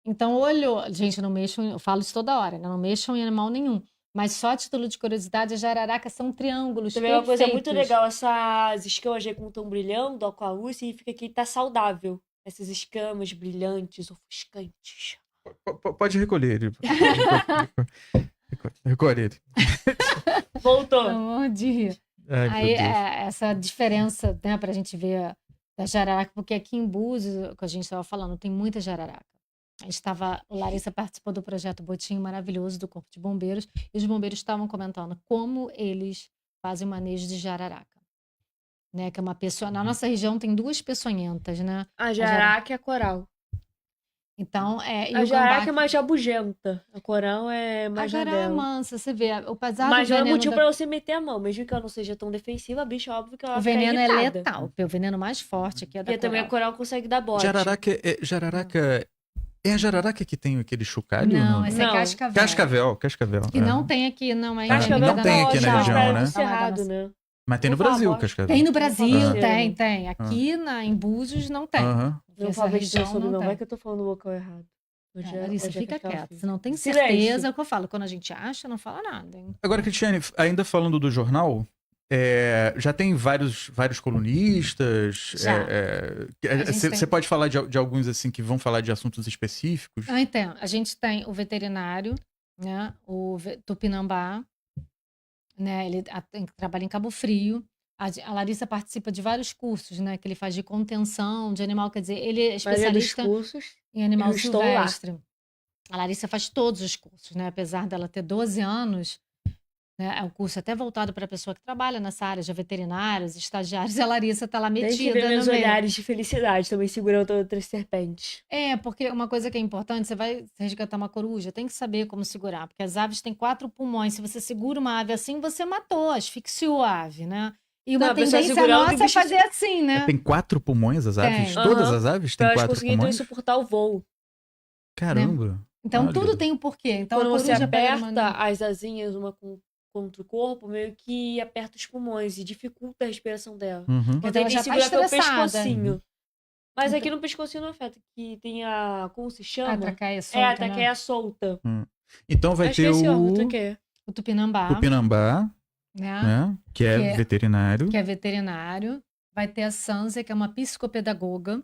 Então, olho, gente, não mexam, eu falo isso toda hora, né? Não mexam em animal nenhum. Mas só a título de curiosidade, as jararacas são triângulos Também é uma coisa muito perfeitos. legal, essas escamas de como estão brilhando, aqualuz, significa que ele tá saudável. Essas escamas brilhantes, ofuscantes. Pode recolher ele. Recolhe ele. Voltou. Pelo amor de rir. Ai, Aí, meu Deus. essa diferença, né, pra gente ver da jararaca, porque aqui em Búzios, que a gente estava falando, tem muita jararaca. A gente estava, Larissa participou do projeto Botinho maravilhoso do Corpo de Bombeiros, e os bombeiros estavam comentando como eles fazem o manejo de jararaca. Né, que é uma pessoa, na nossa região tem 2 peçonhentas, né? A jaraca e a coral. Então, e A o jaraca gambá, é mais rabugenta. A coral é a mais na jararaca é dela. mansa, você vê, apesar do Mas não é veneno motivo da- pra você meter a mão. Mesmo que ela não seja tão defensiva, a bicha, óbvio que ela o vai ficar veneno é irritada. letal, porque o veneno mais forte aqui é da E também a coral. coral consegue dar bote. Jararaca. É a jararaca que tem aquele chocalho? Não, ou não? essa é Não. cascavel. Cascavel. Que não tem aqui, não é Cascavel não tem aqui na região, né? Do Cerrado, né? Mas tem no Por favor. Brasil, Cascavel. Tem no Brasil, Ah. tem. Aqui em Búzios não tem. Aham. Não Essa fala de região sobre não não. tem. Vai que eu tô falando o local errado. Larissa, fica quieta. Se não tem Silêncio. certeza, é o que eu falo. Quando a gente acha, não fala nada, hein? Agora, Cristiane, ainda falando do jornal, já tem vários colunistas. Já. gente Você tem. pode falar de alguns assim que vão falar de assuntos específicos? Então, a gente tem o veterinário, né? Tupinambá, né? Ele trabalha em Cabo Frio. A Larissa participa de vários cursos, né? Que ele faz de contenção de animal. Quer dizer, ele é Maioria dos especialista cursos. em animal eu estou lá. silvestre. A Larissa faz todos os cursos, né? Apesar dela ter 12 anos, né? É um curso até voltado para a pessoa que trabalha nessa área, já veterinários, estagiários, e a Larissa tá lá Tem que metida ver meus no meio. olhares de felicidade também segurando outras serpentes. Porque uma coisa que é importante, você vai resgatar uma coruja, tem que saber como segurar, porque as aves têm 4 pulmões. Se você segura uma ave assim, você matou, asfixiou a ave, né? E uma Não, a pessoa tendência segurando nossa e o é bicho- fazer assim, né? Tem 4 pulmões as aves? Tem. Todas Aham. as aves Pra têm elas 4 conseguirem também pulmões? suportar o voo. Caramba. Então Olha. tudo tem um porquê. Então Quando a você coruja pega aperta uma- as asinhas uma contra o corpo, meio que aperta os pulmões e dificulta a respiração dela. Uhum. Então Então tem ela que já tá segurar até o estressada. pescocinho. Mas Então- aqui no pescocinho não afeta, que tem a... Como se A chama? traqueia a solta, né? traqueia solta. Então vai Eu ter esqueci o traqueia. O tupinambá, Tupinambá, né? né? Que é Que é- veterinário. Que é veterinário. Vai ter a Sanzia, que é uma psicopedagoga.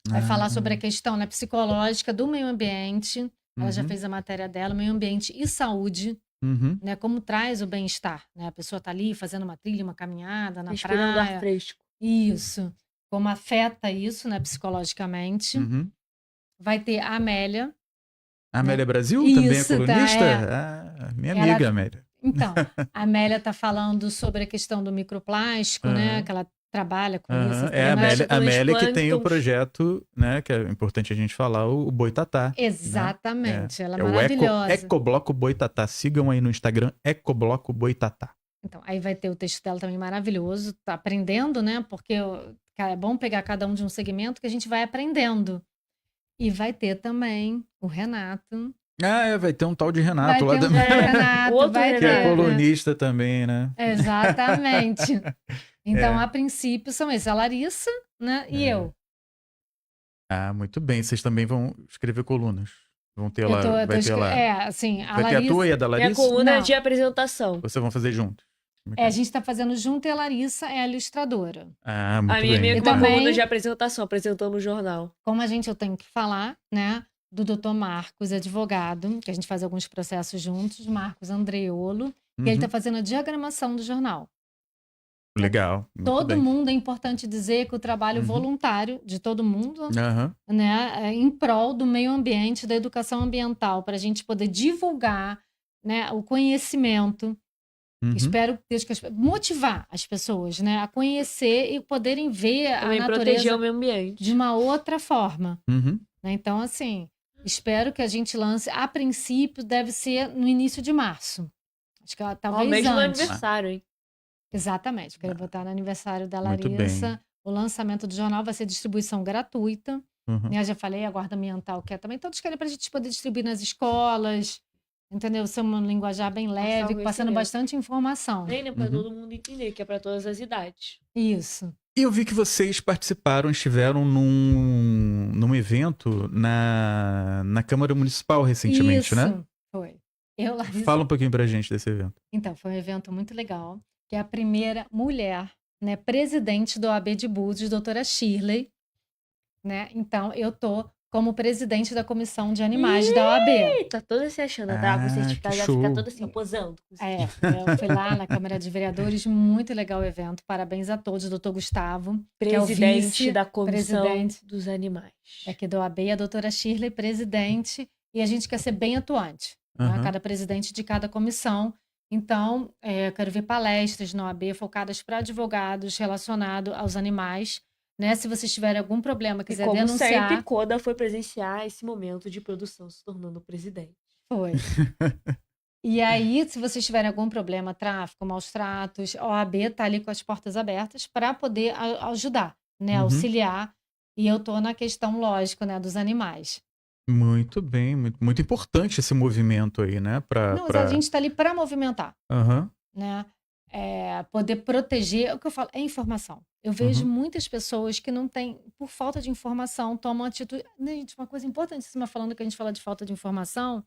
Vai falar sobre a questão, né, psicológica do meio ambiente. Ela já Uhum. fez a matéria dela, meio ambiente e saúde, Uhum. né? Como traz o bem-estar, né? A pessoa tá ali fazendo uma trilha, uma caminhada na Respirando ar praia. fresco. Isso. Como afeta isso, né, psicologicamente. Uhum. Vai ter a Amélia. A Amélia Brasil também é Isso, tá, colunista? é. Ah, minha Ela- amiga, Amélia. Então, a Amélia tá falando sobre a questão do microplástico, né? Aham. Que ela trabalha com Aham. isso. É a Mas Amélia, com os Amélia que tem o plânctons. projeto, né? Que é importante a gente falar, o Boitatá. Exatamente. Ela é É o maravilhosa. Ecobloco Boitatá. Sigam aí no Instagram, Ecobloco Boitatá. Então, aí vai ter o texto dela também maravilhoso, tá aprendendo, né? Porque cara, é bom pegar cada um de um segmento que a gente vai aprendendo. E vai ter também o Renato, Vai ter um tal de Vai Renato ter lá um também, Renato, Outro vai que é ter. colunista também, né? Exatamente. Então, É. a princípio, são esses, a Larissa, né, e É. eu. Muito bem. Vocês também vão escrever colunas. Vão ter Eu lá, tô, eu tô vai ter lá. assim, a Vai ter a tua Larissa... e a da Minha Larissa? coluna é Não. de apresentação. Vocês vão fazer juntos? Como é que a é? gente tá fazendo junto e a Larissa é a ilustradora. A Muito minha é bem. meio E que uma também- coluna de apresentação, apresentando o jornal. Como eu tenho que falar, né, do Dr. Marcos, advogado, que a gente faz alguns processos juntos, Marcos Andreolo, que ele Uhum. tá fazendo a diagramação do jornal. Legal. Muito Todo bem. mundo, é importante dizer que o trabalho Uhum. voluntário de todo mundo, Aham. né, em prol do meio ambiente, da educação ambiental, para a gente poder divulgar, né, o conhecimento. Uhum. Espero que motivar as pessoas, né, a conhecer e poderem ver Também a proteger natureza o meio ambiente. de uma outra forma. Uhum. Né? Então, assim, espero que a gente lance. A princípio, deve ser no início de março. Acho que Ao talvez mesmo antes. aniversário, hein? Exatamente. Quero botar no aniversário da Muito Larissa. O lançamento do jornal vai ser distribuição gratuita. Uhum. Né? Eu já falei, a Guarda Ambiental quer também. Todos querem para a gente poder distribuir nas escolas. Entendeu? Ser um linguajar bem leve, o passando conhecimento. bastante informação. Nem, né? Pra Uhum. todo mundo entender, que é pra todas as idades. Isso. E eu vi que vocês estiveram num evento na Câmara Municipal recentemente, Isso. né? Foi. Eu, Larissa. Fala um pouquinho pra gente desse evento. Então, foi um evento muito legal, que é a primeira mulher, né, presidente do OAB de Búzios, doutora Shirley, né? Então, eu tô como presidente da comissão de animais da OAB. Ih, tá toda se achando, tá? Com o certificado que já fica show. toda assim, posando. Eu fui lá na Câmara de Vereadores, muito legal o evento. Parabéns a todos, doutor Gustavo, que é o Presidente vice, da comissão presidente dos animais. aqui do OAB, e a doutora Shirley, presidente, e a gente quer ser bem atuante, né? Aham. Cada presidente de cada comissão. Então, eu quero ver palestras na OAB focadas para advogados relacionados aos animais, né? Se vocês tiverem algum problema, E quiser como denunciar, sempre, Koda foi presenciar esse momento de produção se tornando presidente. foi. E aí, se vocês tiverem algum problema, tráfico, maus tratos, a OAB tá ali com as portas abertas para poder ajudar, né? Uhum. Auxiliar. E eu tô na questão, lógico, né, dos animais. Muito bem, muito importante esse movimento aí, né? Não, mas a gente tá ali para movimentar, Aham. né? Poder proteger, é o que eu falo, é informação. Eu vejo Uhum. muitas pessoas que não têm, por falta de informação, tomam atitude. Gente, uma coisa importantíssima, falando que a gente fala de falta de informação,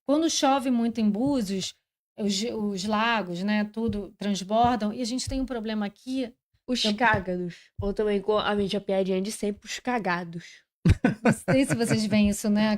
quando chove muito em Búzios, os lagos, né, tudo transbordam, e a gente tem um problema aqui. Os cágados. Ou também, a mídia piadinha de sempre, os cagados. Não sei se vocês veem isso, né?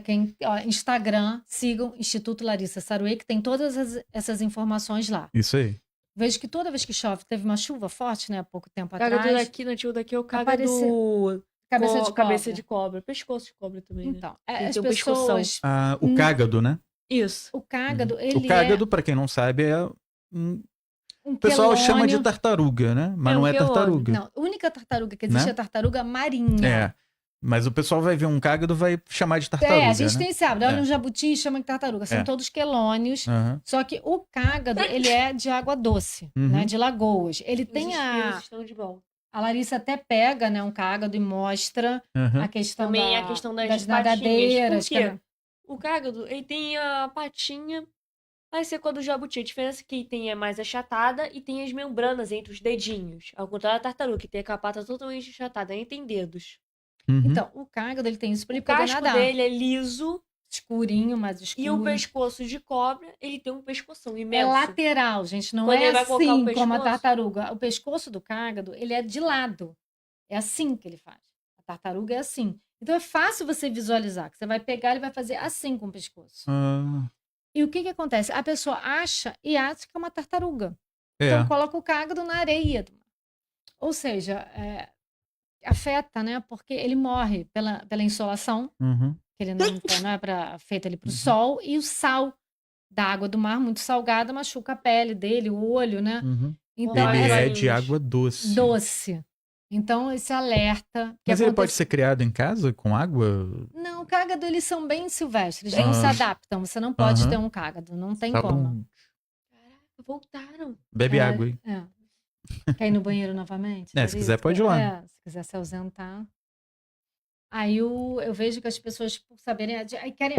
Instagram, sigam Instituto Larissa Saruê, que tem todas essas informações lá. Isso aí. Vejo que toda vez que chove, teve uma chuva forte, né? Há pouco tempo Cágado atrás. daqui, nativo daqui, é o cágado Apareceu. Cabeça de cobra. cabeça de cobra. Pescoço de cobra também, né? Então, Ele as tem um pescoção. pessoas. O cágado, né? Isso. O cágado, Uhum. ele O cágado, pra quem não sabe, é um o pessoal chama de quelônio. tartaruga, né? Mas É um não é quelônio. tartaruga. Não, a única tartaruga que existe Né? é a tartaruga marinha. É. Mas o pessoal vai ver um cágado, vai chamar de tartaruga, A gente né? tem esse hábito. Olha É. um jabuti e chama de tartaruga. São É. todos quelônios. Aham. Só que o cágado, ele é de água doce, Uhum. né? De lagoas. Ele Os tem espinhos estão de volta. A Larissa até pega, né, um cágado e mostra Aham. a questão Também da, a questão das das patinhas. nadadeiras. Por quê? O cágado, ele tem a patinha parecida do jabuti. A diferença é que tem é mais achatada e tem as membranas entre os dedinhos. Ao contrário da tartaruga, que tem a pata totalmente achatada, nem tem dedos. Uhum. Então, o cágado, ele tem isso para O ele poder casco nadar. dele é liso Escurinho, mais escuro. e o pescoço de cobra, ele tem um pescoção É imenso. lateral, gente. Não Quando é ele vai colocar o assim como a pescoço. tartaruga. O pescoço do cágado, ele é de lado. É assim que ele faz. A tartaruga é assim. Então, é fácil você visualizar. Que você vai pegar, ele vai fazer assim com o pescoço. Ah, E o que que acontece? A pessoa acha que é uma tartaruga. é. Então, coloca o cágado na areia. Ou seja, afeta, né? Porque ele morre pela insolação, Uhum. que ele não é feito ali para o Uhum. sol, e o sal da água do mar, muito salgada, machuca a pele dele, o olho, né? Uhum. Então, Ele essa- é de água doce. doce. Então, esse alerta. Que Mas ele pode acontece- ser criado em casa com água? Não, cágado, eles são bem silvestres, não Ah. se adaptam. Você não pode Aham. ter um cágado, não tem Tá como. bom. Caraca, voltaram. Bebe água aí. Quer ir no banheiro novamente? Se quiser, pode ir lá. Se quiser se ausentar. Aí eu vejo que as pessoas, por saberem, aí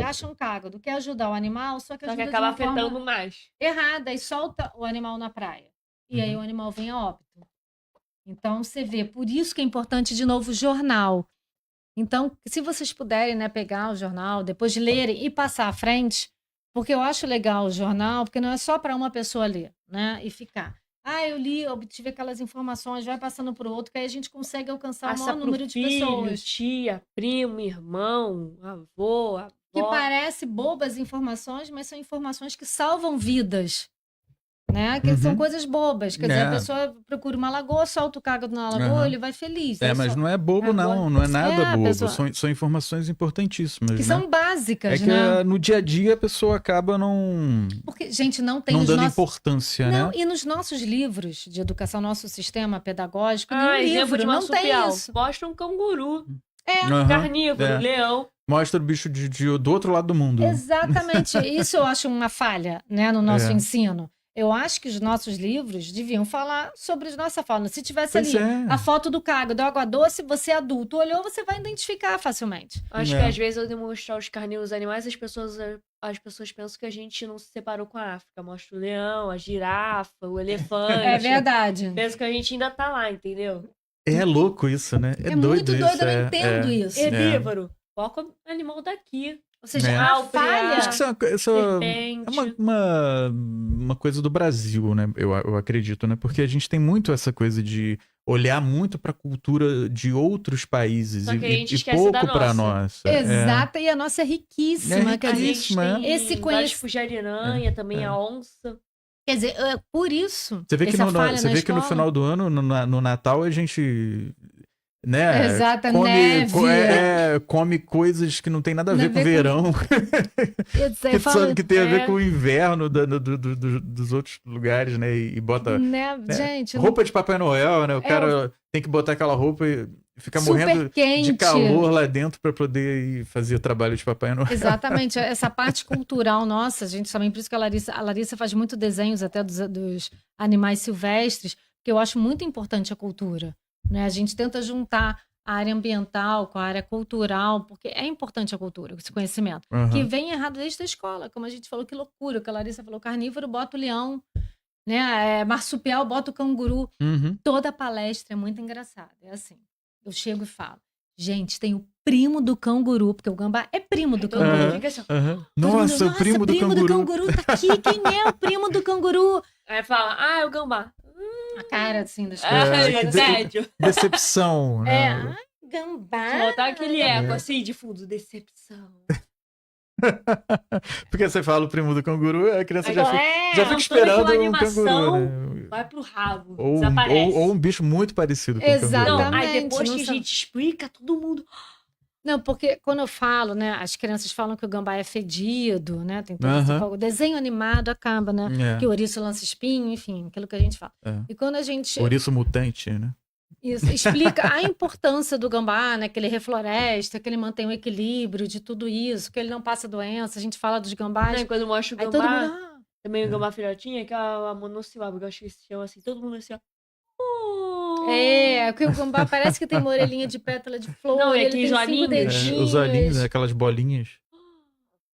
acham cágado, quer ajudar o animal, só que Só que ajuda de acaba uma forma afetando mais. errada e solta o animal na praia. E aí o animal vem a óbito. Então, você vê, por isso que é importante, de novo, o jornal. Então, se vocês puderem, né, pegar o jornal, depois de lerem e passar à frente, porque eu acho legal o jornal, porque não é só para uma pessoa ler, né, e ficar. Ah, eu li, obtive aquelas informações, vai passando para o outro, que aí a gente consegue alcançar o Passa maior pro número de filho, pessoas. tia, primo, irmão, avô, Que avó. parece bobas informações, mas são informações que salvam vidas. Né? Que são coisas bobas. Quer dizer, a pessoa procura uma lagoa, solta o cágado na lagoa, ele vai feliz. Aí Mas só- não é bobo, Agora- não é nada a bobo. pessoa- São informações importantíssimas, Que né? são básicas, É que né? no dia a dia a pessoa acaba não Porque, gente, não tem dando nossos... importância, Não, né? e nos nossos livros de educação, nosso sistema pedagógico, nenhum exemplo livro de não marsupial. tem isso. Mostra um canguru, Aham, carnívoro, é. leão. Mostra o bicho do outro lado do mundo. Exatamente. Isso eu acho uma falha, né, no nosso É. ensino. Eu acho que os nossos livros deviam falar sobre a nossa fauna. Se tivesse Pois ali é. a foto do cágado, água doce, você é adulto, olhou, você vai identificar facilmente. Acho É. que às vezes ao demonstrar os carnívoros animais, as pessoas pensam que a gente não se separou com a África. Mostra o leão, a girafa, o elefante. É verdade. Pensam que a gente ainda tá lá, entendeu? É louco isso, né? É doido muito doido, isso. eu não entendo isso. Herbívoro. Foca o animal daqui. Ou seja, É. a Áufria, falha. Acho que isso é serpente. uma coisa do Brasil, né? Eu acredito, né? Porque a gente tem muito essa coisa de olhar muito para a cultura de outros países Só que a gente e esquece pouco da para nossa. nossa. Exata, e a nossa é riquíssima. É Quer A dizer, gente riquíssima, tem esse vários conhec- de ariranha, também É. a onça. quer dizer, por isso. Você vê que, essa falha você na vê que no escola- final do ano, no Natal, a gente. Né, Exata, come, neve. come coisas que não tem nada a ver Neve com o com- verão, Eu sei, que, fala- que tem a ver É. com o inverno dos outros lugares, né? E bota né, gente, roupa de Papai Noel, né? O É, cara tem que botar aquela roupa e fica super morrendo quente. de calor lá dentro para poder ir fazer o trabalho de Papai Noel. Exatamente, essa parte cultural nossa, a gente também, por isso que a Larissa faz muito desenhos até dos animais silvestres, porque eu acho muito importante a cultura, né? A gente tenta juntar a área ambiental com a área cultural, porque é importante a cultura, esse conhecimento, Aham. que vem errado desde a escola, como a gente falou, que loucura, que a Larissa falou, carnívoro bota o leão, né? Marsupial bota o canguru, Uhum. toda palestra é muito engraçada, é assim, eu chego e falo, gente, tem o primo do canguru, porque o gambá é primo do Todo mundo canguru. Aham. fica assim. Aham. Todo mundo, Nossa, o primo do canguru. tá aqui. Quem é o primo do canguru? Aí fala, é o gambá. A cara assim das É, coisas. que Sério. Decepção, É, né? ai, gambá. Botar aquele eco assim de fundo, decepção. Porque você fala o primo do canguru, a criança Aí já fala, fica, é, já fica toda esperando aquela um canguru, animação né? vai pro rabo, Ou, desaparece. ou um bicho muito parecido com o Exatamente. canguru. Não, aí depois não que a são- gente explica, todo mundo... Não, porque quando eu falo, né, as crianças falam que o gambá é fedido, né? Tem todo Aham. o desenho animado acaba, né? É. Que o ouriço lança espinho, enfim, aquilo que a gente fala. É. E quando a gente Ouriço mutante, né? isso, explica a importância do gambá, né? Que ele refloresta, que ele mantém o equilíbrio de tudo isso, que ele não passa doença. A gente fala dos gambás. Né, quando mostra o Aí todo gambá, mundo. "Ah, também o gambá filhotinha, que é a monossilábica, que eu acho que se chama assim, todo mundo assim, ó. que o gambá parece que tem uma orelhinha de pétala de flor. Não, e ele aqueles tem 5 olhinhos. dedinhos. Os olhinhos, né? Aquelas bolinhas.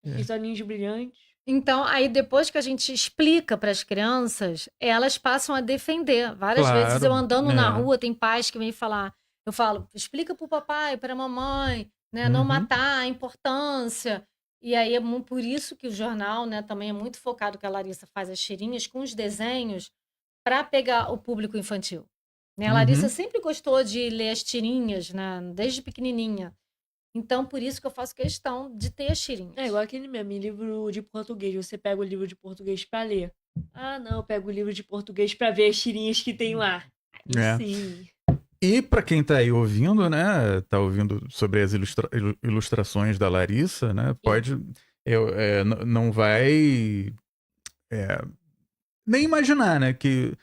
Aqueles olhinhos brilhantes. Então, aí depois que a gente explica para as crianças, elas passam a defender. Várias Claro, vezes eu andando na é. rua, tem pais que vêm falar. Eu falo, explica para o papai, para a mamãe, né? Não Uhum. matar, a importância. E aí é por isso que o jornal, né, também é muito focado, que a Larissa faz as tirinhas com os desenhos para pegar o público infantil. Né? A Larissa Uhum. sempre gostou de ler as tirinhas, né, desde pequenininha. Então, por isso que eu faço questão de ter as tirinhas. É igual aquele mesmo, em livro de português. Você pega o livro de português pra ler. Ah, não, eu pego o livro de português pra ver as tirinhas que tem lá. Aí É. sim. E pra quem tá aí ouvindo, né? Tá ouvindo sobre as ilustrações da Larissa, né? Pode. Não vai. Nem imaginar, né? Que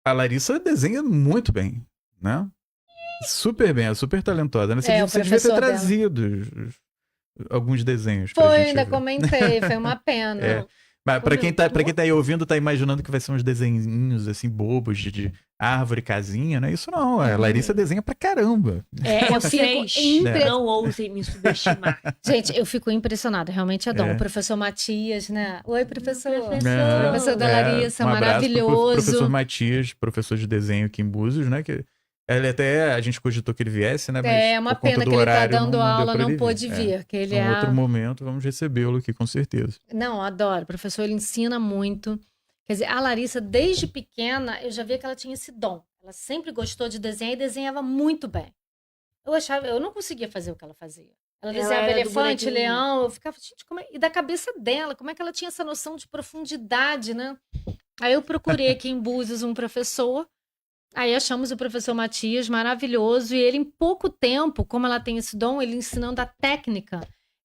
a Larissa desenha muito bem, né? Super bem, é super talentosa, né? É, o Você devia ter professor dela. trazido alguns desenhos pra Foi, gente ainda ver. comentei, foi uma pena. É. Mas pra quem tá aí ouvindo, tá imaginando que vai ser uns desenhinhos assim, bobos, de árvore, casinha, não é isso não. A Larissa desenha pra caramba. Eu fico Não ousem me subestimar. Gente, eu fico impressionada, realmente é dom. É. O professor Matias, né? Oi, professor. Professor. Professor da Larissa, um abraço pro maravilhoso. professor Matias, professor de desenho aqui em Búzios, né? Que ele até, a gente cogitou que ele viesse, né? Mas É uma por conta pena do que ele tá horário, dando deu aula, pra não ele pôde vir. vir, que ele Em outro momento, vamos recebê-lo aqui, com certeza. Não, adoro. O professor, ele ensina muito. Quer dizer, a Larissa, desde pequena, eu já via que ela tinha esse dom. Ela sempre gostou de desenhar e desenhava muito bem. Eu não conseguia fazer o que ela fazia. Ela Ela desenhava era do elefante, bonequinho. leão, eu ficava, gente, e da cabeça dela, como é que ela tinha essa noção de profundidade, né? Aí eu procurei aqui em Búzios um professor, aí achamos o professor Matias, maravilhoso, e ele em pouco tempo, como ela tem esse dom, ele ensinando a técnica,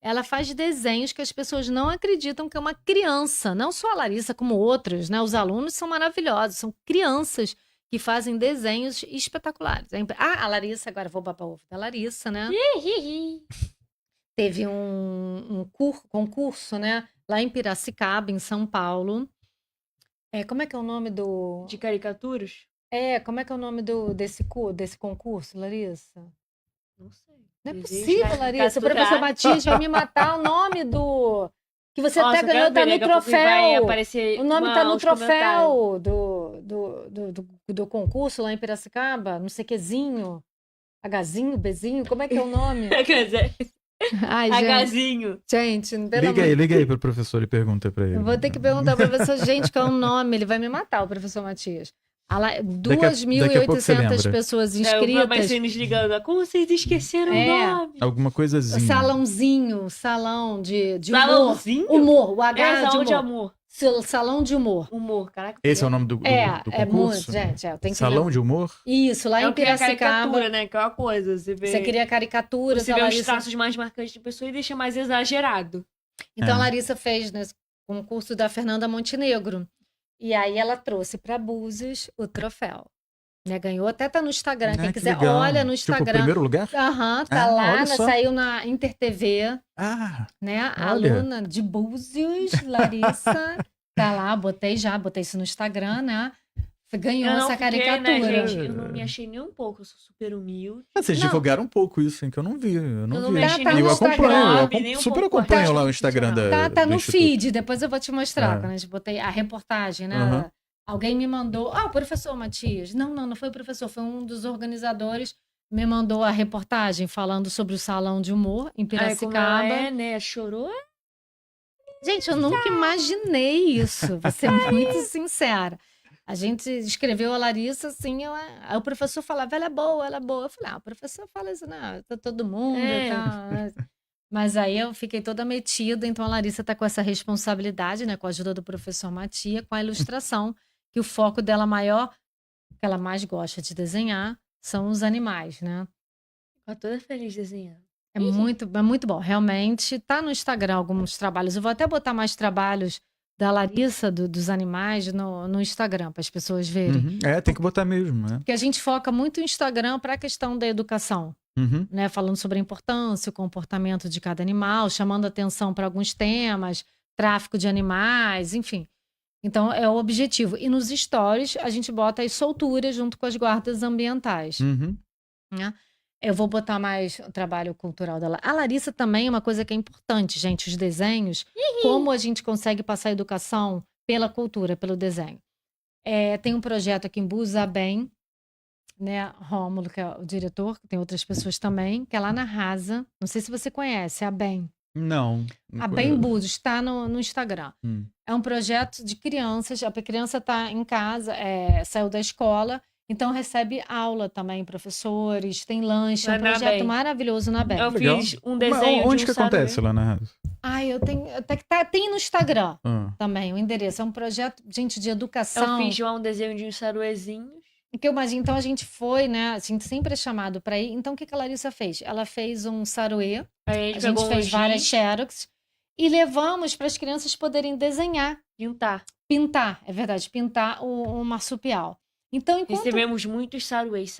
ela faz desenhos que as pessoas não acreditam que é uma criança, não só a Larissa, como outros, né? Os alunos são maravilhosos, são crianças que fazem desenhos espetaculares. A Larissa, agora vou babar o ovo da Larissa, né? Teve um concurso, né? Lá em Piracicaba, em São Paulo. Como é que é o nome do... De caricaturas? como é que é o nome desse concurso, Larissa? Não sei. Não é Desenhos possível, Larissa. O professor caricaturais. Matias vai me matar o nome do... Que você Nossa, até eu ganhou, quero tá ver, no daqui a pouco vai troféu. aparecer O nome tá no os comentários. troféu do concurso lá em Piracicaba. Não sei quezinho. Hzinho, Bzinho. Como é que é o nome? Quer dizer, Ai, gente. Hzinho. Gente, pelo amor... Liga aí pro professor e pergunta pra ele. Eu vou ter que perguntar ao professor, gente, qual é o nome? Ele vai me matar, o professor Matias. Daqui a pouco você 2.800 lembra. pessoas Vai inscritas. ser nos ligando. Como vocês esqueceram É. o nome? Alguma coisazinha. Salão de Salãozinho? humor. O H Salão de de humor. amor. Salão de humor. Humor, caraca. Esse é o nome do É concurso? muito, gente. Eu tenho que Salão de humor? Isso, lá É em o que é a Piracicaba. caricatura, né? Que é uma coisa. Você vê, Você cria caricaturas. você a vê os Larissa... traços mais marcantes de pessoa e deixa mais exagerado. Então, É. a Larissa fez nesse concurso da Fernanda Montenegro. E aí ela trouxe para Búzios o troféu. Né? Ganhou, até tá no Instagram. Quem Que quiser, legal. olha no Tipo, Instagram. primeiro lugar? Aham, tá Ah, lá, olha só. saiu na Inter TV, Ah, né? A olha. aluna de Búzios, Larissa, tá lá, botei isso no Instagram, né? Ganhou Eu não essa fiquei, caricatura. né, gente? Eu não me achei nem um pouco. Eu sou super humilde. vocês Não. divulgaram um pouco isso, hein? Que eu não vi. Eu não Eu não vi. mexi Tá E no eu Instagram. acompanho, Nem um super pouco acompanho lá o institucional. Instagram Tá do no Instituto. feed, depois eu vou te mostrar. É. Quando a gente botei a reportagem, né? Aham. Alguém me mandou. O professor Matias. Não foi o professor, foi um dos organizadores. Me mandou a reportagem falando sobre o salão de humor em Aí, como ela Piracicaba. né? Chorou. Gente, eu nunca imaginei isso, vou ser muito sincera. A gente escreveu a Larissa assim, aí o professor falava, ela é boa. Eu falei, o professor fala isso, não, tá todo mundo, tá. Mas aí eu fiquei toda metida, então a Larissa tá com essa responsabilidade, né, com a ajuda do professor Matia, com a ilustração, que o foco dela maior, que ela mais gosta de desenhar, são os animais, né? Ficou toda feliz desenhando. É muito bom. Realmente, tá no Instagram alguns trabalhos. Eu vou até botar mais trabalhos da Larissa, dos animais, no Instagram, para as pessoas verem. Uhum. Tem que botar mesmo, né? Porque a gente foca muito no Instagram para a questão da educação, Uhum. né? Falando sobre a importância, o comportamento de cada animal, chamando atenção para alguns temas, tráfico de animais, enfim. Então, é o objetivo. E nos stories, a gente bota as solturas junto com as guardas ambientais. Uhum. Né? Eu vou botar mais o trabalho cultural dela. A Larissa também é uma coisa que é importante, gente, os desenhos. Como a gente consegue passar a educação pela cultura, pelo desenho. Tem um projeto aqui em Búzios, a Bem, né? Rômulo, que é o diretor, tem outras pessoas também, que é lá na Rasa. Não sei se você conhece, a Bem. Não. A Bem Búzios, está no Instagram. Hum. É um projeto de crianças. A criança está em casa, saiu da escola, então recebe aula também, professores, tem lanche. É um projeto maravilhoso na Bem. Eu Legal. fiz um desenho Onde de que acontece lá na Rasa? Eu tenho. Até que tem no Instagram também o endereço. É um projeto, gente, de educação. Eu fiz um desenho de uns saruezinhos. Que eu imagino, então a gente foi, né? A gente sempre é chamado para ir. Então o que a Larissa fez? Ela fez um saruê. Aí A gente fez várias xerox e levamos para as crianças poderem desenhar. Pintar, é verdade, pintar o marsupial. Então, enquanto... Recebemos muitos saruês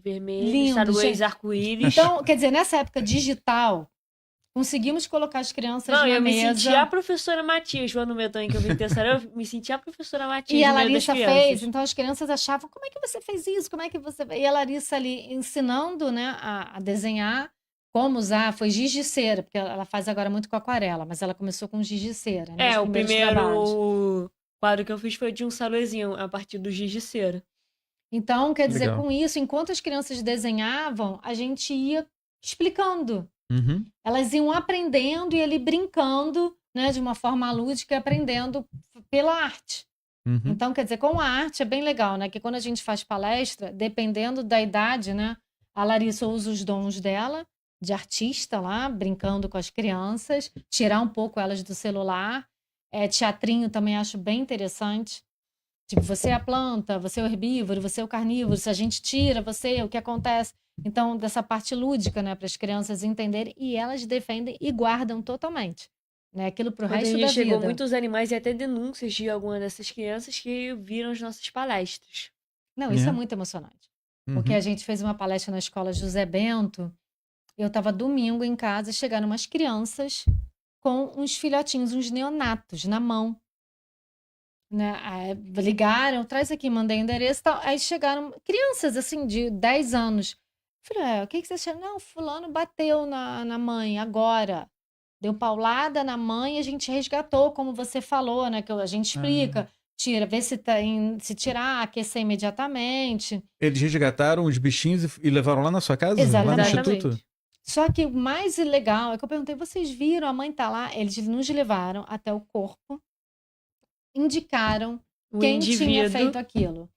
vermelhos, Lindo, saruês gente. arco-íris. Então, quer dizer, nessa época digital, Conseguimos colocar as crianças Não, na eu me mesa. senti a professora Matias, no meu também, que eu vim terceira, eu me senti a professora Matias E a no meio das Larissa crianças. fez, então as crianças achavam, como é que você fez isso? Como é que você... E a Larissa ali ensinando, né, a desenhar, como usar, foi giz de cera, porque ela faz agora muito com aquarela, mas ela começou com giz de cera, né, os O primeiros trabalhos. primeiro quadro que eu fiz foi de um saluezinho, a partir do giz de cera. Então, quer dizer, Legal. com isso, enquanto as crianças desenhavam, a gente ia explicando. Uhum. Elas iam aprendendo e ali brincando, né, de uma forma lúdica, e aprendendo pela arte. Uhum. Então, quer dizer, com a arte é bem legal, né? Que quando a gente faz palestra, dependendo da idade, né? A Larissa usa os dons dela, de artista lá, brincando com as crianças, tirar um pouco elas do celular. Teatrinho também acho bem interessante. Tipo, você é a planta, você é o herbívoro, você é o carnívoro. Se a gente tira você, o que acontece? Então, dessa parte lúdica, né? Para as crianças entenderem, e elas defendem e guardam totalmente. Né? Aquilo pro resto Quando da chegou vida. muitos animais e até denúncias de alguma dessas crianças que viram as nossas palestras. Não, isso é É. muito emocionante. Porque Uhum. a gente fez uma palestra na escola José Bento. Eu estava domingo em casa e chegaram umas crianças com uns filhotinhos, uns neonatos na mão. Né? Aí ligaram, traz aqui, mandei endereço e tal. Aí chegaram crianças assim de 10 anos. Falei, o que você achou? Não, fulano bateu na mãe agora. Deu paulada na mãe e a gente resgatou, como você falou, né? Que a gente explica. Tira, vê se tirar, aquecer imediatamente. Eles resgataram os bichinhos e levaram lá na sua casa? Lá no Exatamente. instituto? Só que o mais legal é que eu perguntei, vocês viram? A mãe tá lá? Eles nos levaram até o corpo, indicaram O quem tinha indivíduo. feito aquilo.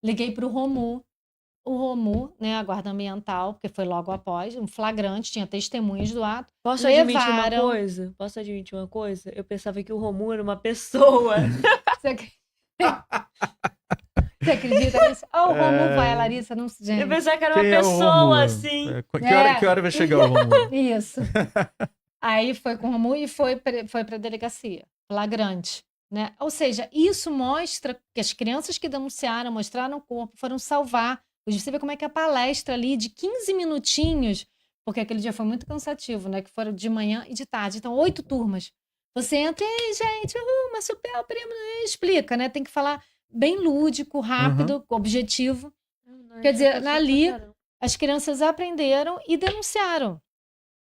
Liguei para o Romu, né, a guarda ambiental, porque foi logo após, um flagrante, tinha testemunhas do ato. Posso admitir uma Levaram. coisa? Posso admitir uma coisa? Eu pensava que o Romulo era uma pessoa. Você acredita nisso? O Romu vai, a Larissa, não se... Eu Gente, pensava que era uma Quem é o pessoa, Rômulo? assim. Que hora vai chegar o Rômulo? isso. Aí foi com o Romu e foi para a delegacia, flagrante. Né? Ou seja, isso mostra que as crianças que denunciaram, mostraram o corpo, foram salvar. Você vê como é que a palestra ali de 15 minutinhos, porque aquele dia foi muito cansativo, né? Que foram de manhã e de tarde. Então, 8 turmas. Você entra, ei, gente, Massupel, primo, explica, né? Tem que falar bem lúdico, rápido, objetivo. Quer dizer, ali, as crianças aprenderam e denunciaram.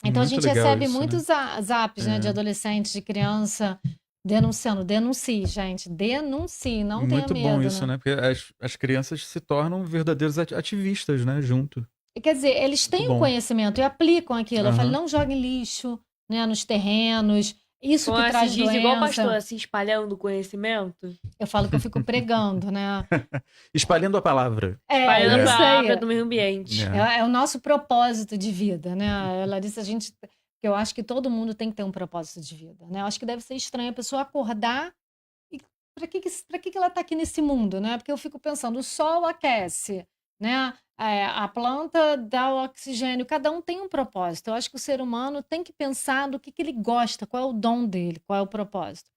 Então, Muito a gente legal recebe isso, muitos zaps, né? De adolescentes, de criança... Denunciando, denuncie, gente. Denuncie, não tenha Muito medo. bom isso, né? Porque as crianças se tornam verdadeiros ativistas, né? Junto. Quer dizer, eles têm Muito o bom. conhecimento e aplicam aquilo. Eu Aham. falo, não joguem lixo, né, nos terrenos. Isso Como que traz se diz, doença. igual pastor, assim, espalhando conhecimento. Eu falo que eu fico pregando, né? Espalhando a palavra. Espalhando a isso palavra aí. do meio ambiente. É o nosso propósito de vida, né? Larissa, eu acho que todo mundo tem que ter um propósito de vida, né? Eu acho que deve ser estranho a pessoa acordar e para que ela está aqui nesse mundo, né? Porque eu fico pensando, o sol aquece, né? A planta dá o oxigênio, cada um tem um propósito. Eu acho que o ser humano tem que pensar do que ele gosta, qual é o dom dele, qual é o propósito.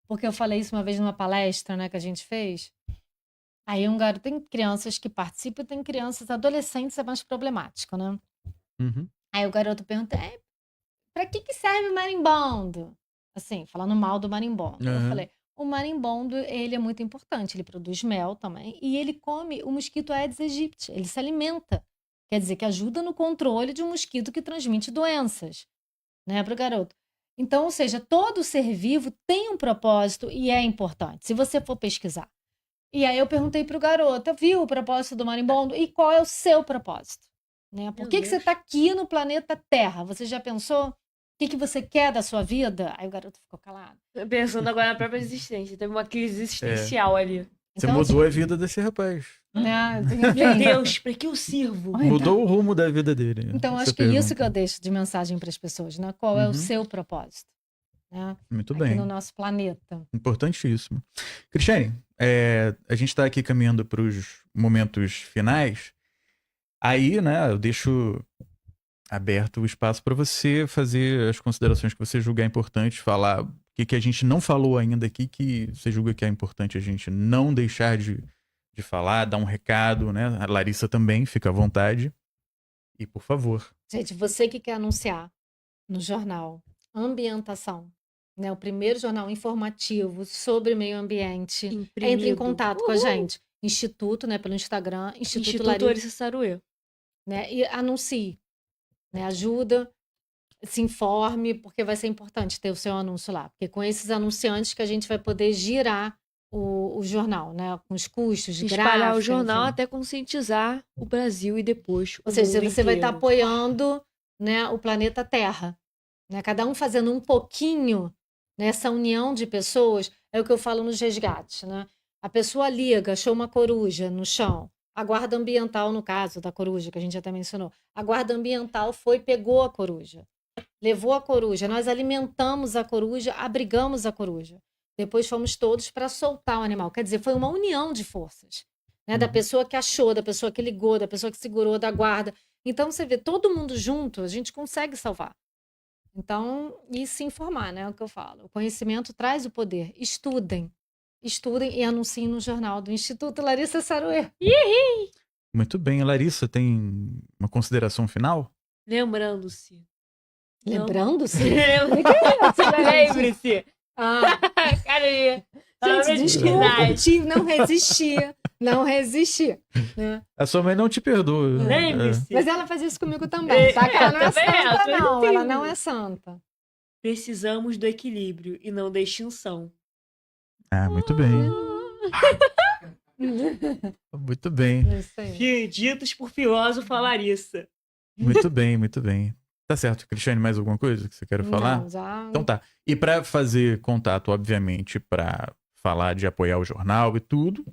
Porque eu falei isso uma vez numa palestra, né, que a gente fez. Aí tem crianças que participam, tem crianças, adolescentes é mais problemático, né? Uhum. Aí o garoto pergunta, para que serve o marimbondo? Assim, falando mal do marimbondo. Eu falei, o marimbondo, ele é muito importante, ele produz mel também, e ele come o mosquito Aedes aegypti, ele se alimenta. Quer dizer, que ajuda no controle de um mosquito que transmite doenças, né, para o garoto. Então, ou seja, todo ser vivo tem um propósito e é importante, se você for pesquisar. E aí eu perguntei para o garoto, viu o propósito do marimbondo? E qual é o seu propósito? Né? Por que você está aqui no planeta Terra? Você já pensou? O que você quer da sua vida? Aí o garoto ficou calado. Pensando agora na própria existência. Teve uma crise existencial ali. Você Então, mudou a vida desse rapaz. Né? Meu Deus, pra que eu sirvo? Mudou o rumo da vida dele. Então, Essa acho que pergunta. isso que eu deixo de mensagem para as pessoas, né? Qual é o seu propósito? Né? Muito aqui bem. no nosso planeta. Importantíssimo. Cristiane, a gente está aqui caminhando para os momentos finais. Aí, né, eu deixo aberto o espaço para você fazer as considerações que você julgar importantes, falar o que a gente não falou ainda aqui, que você julga que é importante a gente não deixar de falar, dar um recado, né? A Larissa também, fica à vontade. E, por favor. Gente, você que quer anunciar, no jornal Ambientação, né? O primeiro jornal informativo sobre meio ambiente. Entre em Imprimido. contato com a gente. Instituto, né? Pelo Instagram, Instituto Instituto Larissa, Larissa Saruê. né? E anuncie, né? Ajuda, se informe, porque vai ser importante ter o seu anúncio lá. Porque com esses anunciantes que a gente vai poder girar o jornal, né? Com os custos de Espalhar o gráfica, jornal enfim. até conscientizar o Brasil e depois Ou o seja, mundo você vai estar inteiro. apoiando, né, o planeta Terra, né? Cada um fazendo um pouquinho, nessa união de pessoas, é o que eu falo nos resgates, né? A pessoa liga, achou uma coruja no chão. A guarda ambiental, no caso da coruja, que a gente até mencionou, a guarda ambiental foi, pegou a coruja, levou a coruja, nós alimentamos a coruja, abrigamos a coruja. Depois fomos todos para soltar o animal. Quer dizer, foi uma união de forças, né? Da pessoa que achou, da pessoa que ligou, da pessoa que segurou, da guarda. Então, você vê, todo mundo junto, a gente consegue salvar. Então, e se informar, né? É o que eu falo. O conhecimento traz o poder. Estudem. Estudem e anunciem no jornal do Instituto Larissa Saruê. Muito bem. Larissa, tem uma consideração final? Lembrando-se. Lembrando-se? Lembre-se. Ah, Cara, gente, desculpa, não resisti. Não resisti. Né? A sua mãe não te perdoa. Lembre-se. Mas ela faz isso comigo também, tá? Que ela não é Também é, santa, também não. tenho. Ela não é santa. Precisamos do equilíbrio e não da extinção. Ah, muito bem. Muito bem. Isso aí. Ditos por filósofo Larissa. Muito bem, muito bem. Tá certo. Cristiane, mais alguma coisa que você quer falar? Não, já... Então tá. E para fazer contato, obviamente, para falar de apoiar o jornal e tudo,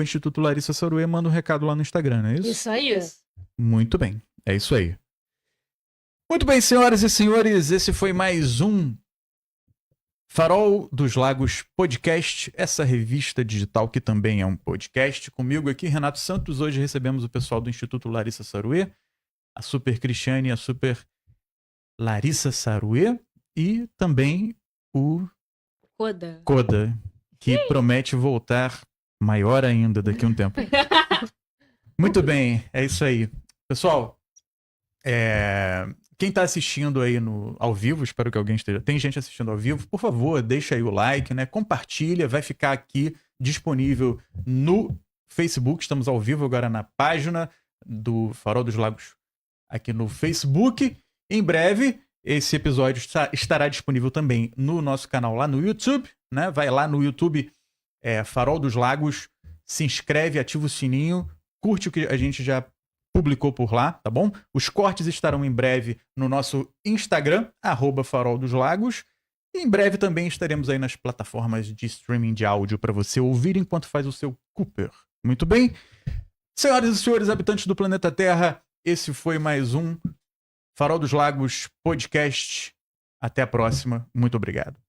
@Instituto Larissa Saruê, manda um recado lá no Instagram, não é isso? Isso aí. Isso. Muito bem. É isso aí. Muito bem, senhoras e senhores, esse foi mais um Farol dos Lagos Podcast, essa revista digital que também é um podcast. Comigo aqui, Renato Santos. Hoje recebemos o pessoal do Instituto Larissa Saruê, a Super Cristiane e a Super Larissa Saruê, e também o Coda. Coda, que promete voltar maior ainda daqui a um tempo. Muito bem, é isso aí. Pessoal, quem tá assistindo aí ao vivo, espero que alguém esteja... Tem gente assistindo ao vivo, por favor, deixa aí o like, né? Compartilha, vai ficar aqui disponível no Facebook. Estamos ao vivo agora na página do Farol dos Lagos aqui no Facebook. Em breve, esse episódio estará disponível também no nosso canal lá no YouTube, né? Vai lá no YouTube, Farol dos Lagos, se inscreve, ativa o sininho, curte o que a gente já publicou por lá, tá bom? Os cortes estarão em breve no nosso Instagram, @Farol dos Lagos. E em breve também estaremos aí nas plataformas de streaming de áudio para você ouvir enquanto faz o seu Cooper. Muito bem? Senhoras e senhores habitantes do planeta Terra, esse foi mais um Farol dos Lagos Podcast. Até a próxima. Muito obrigado.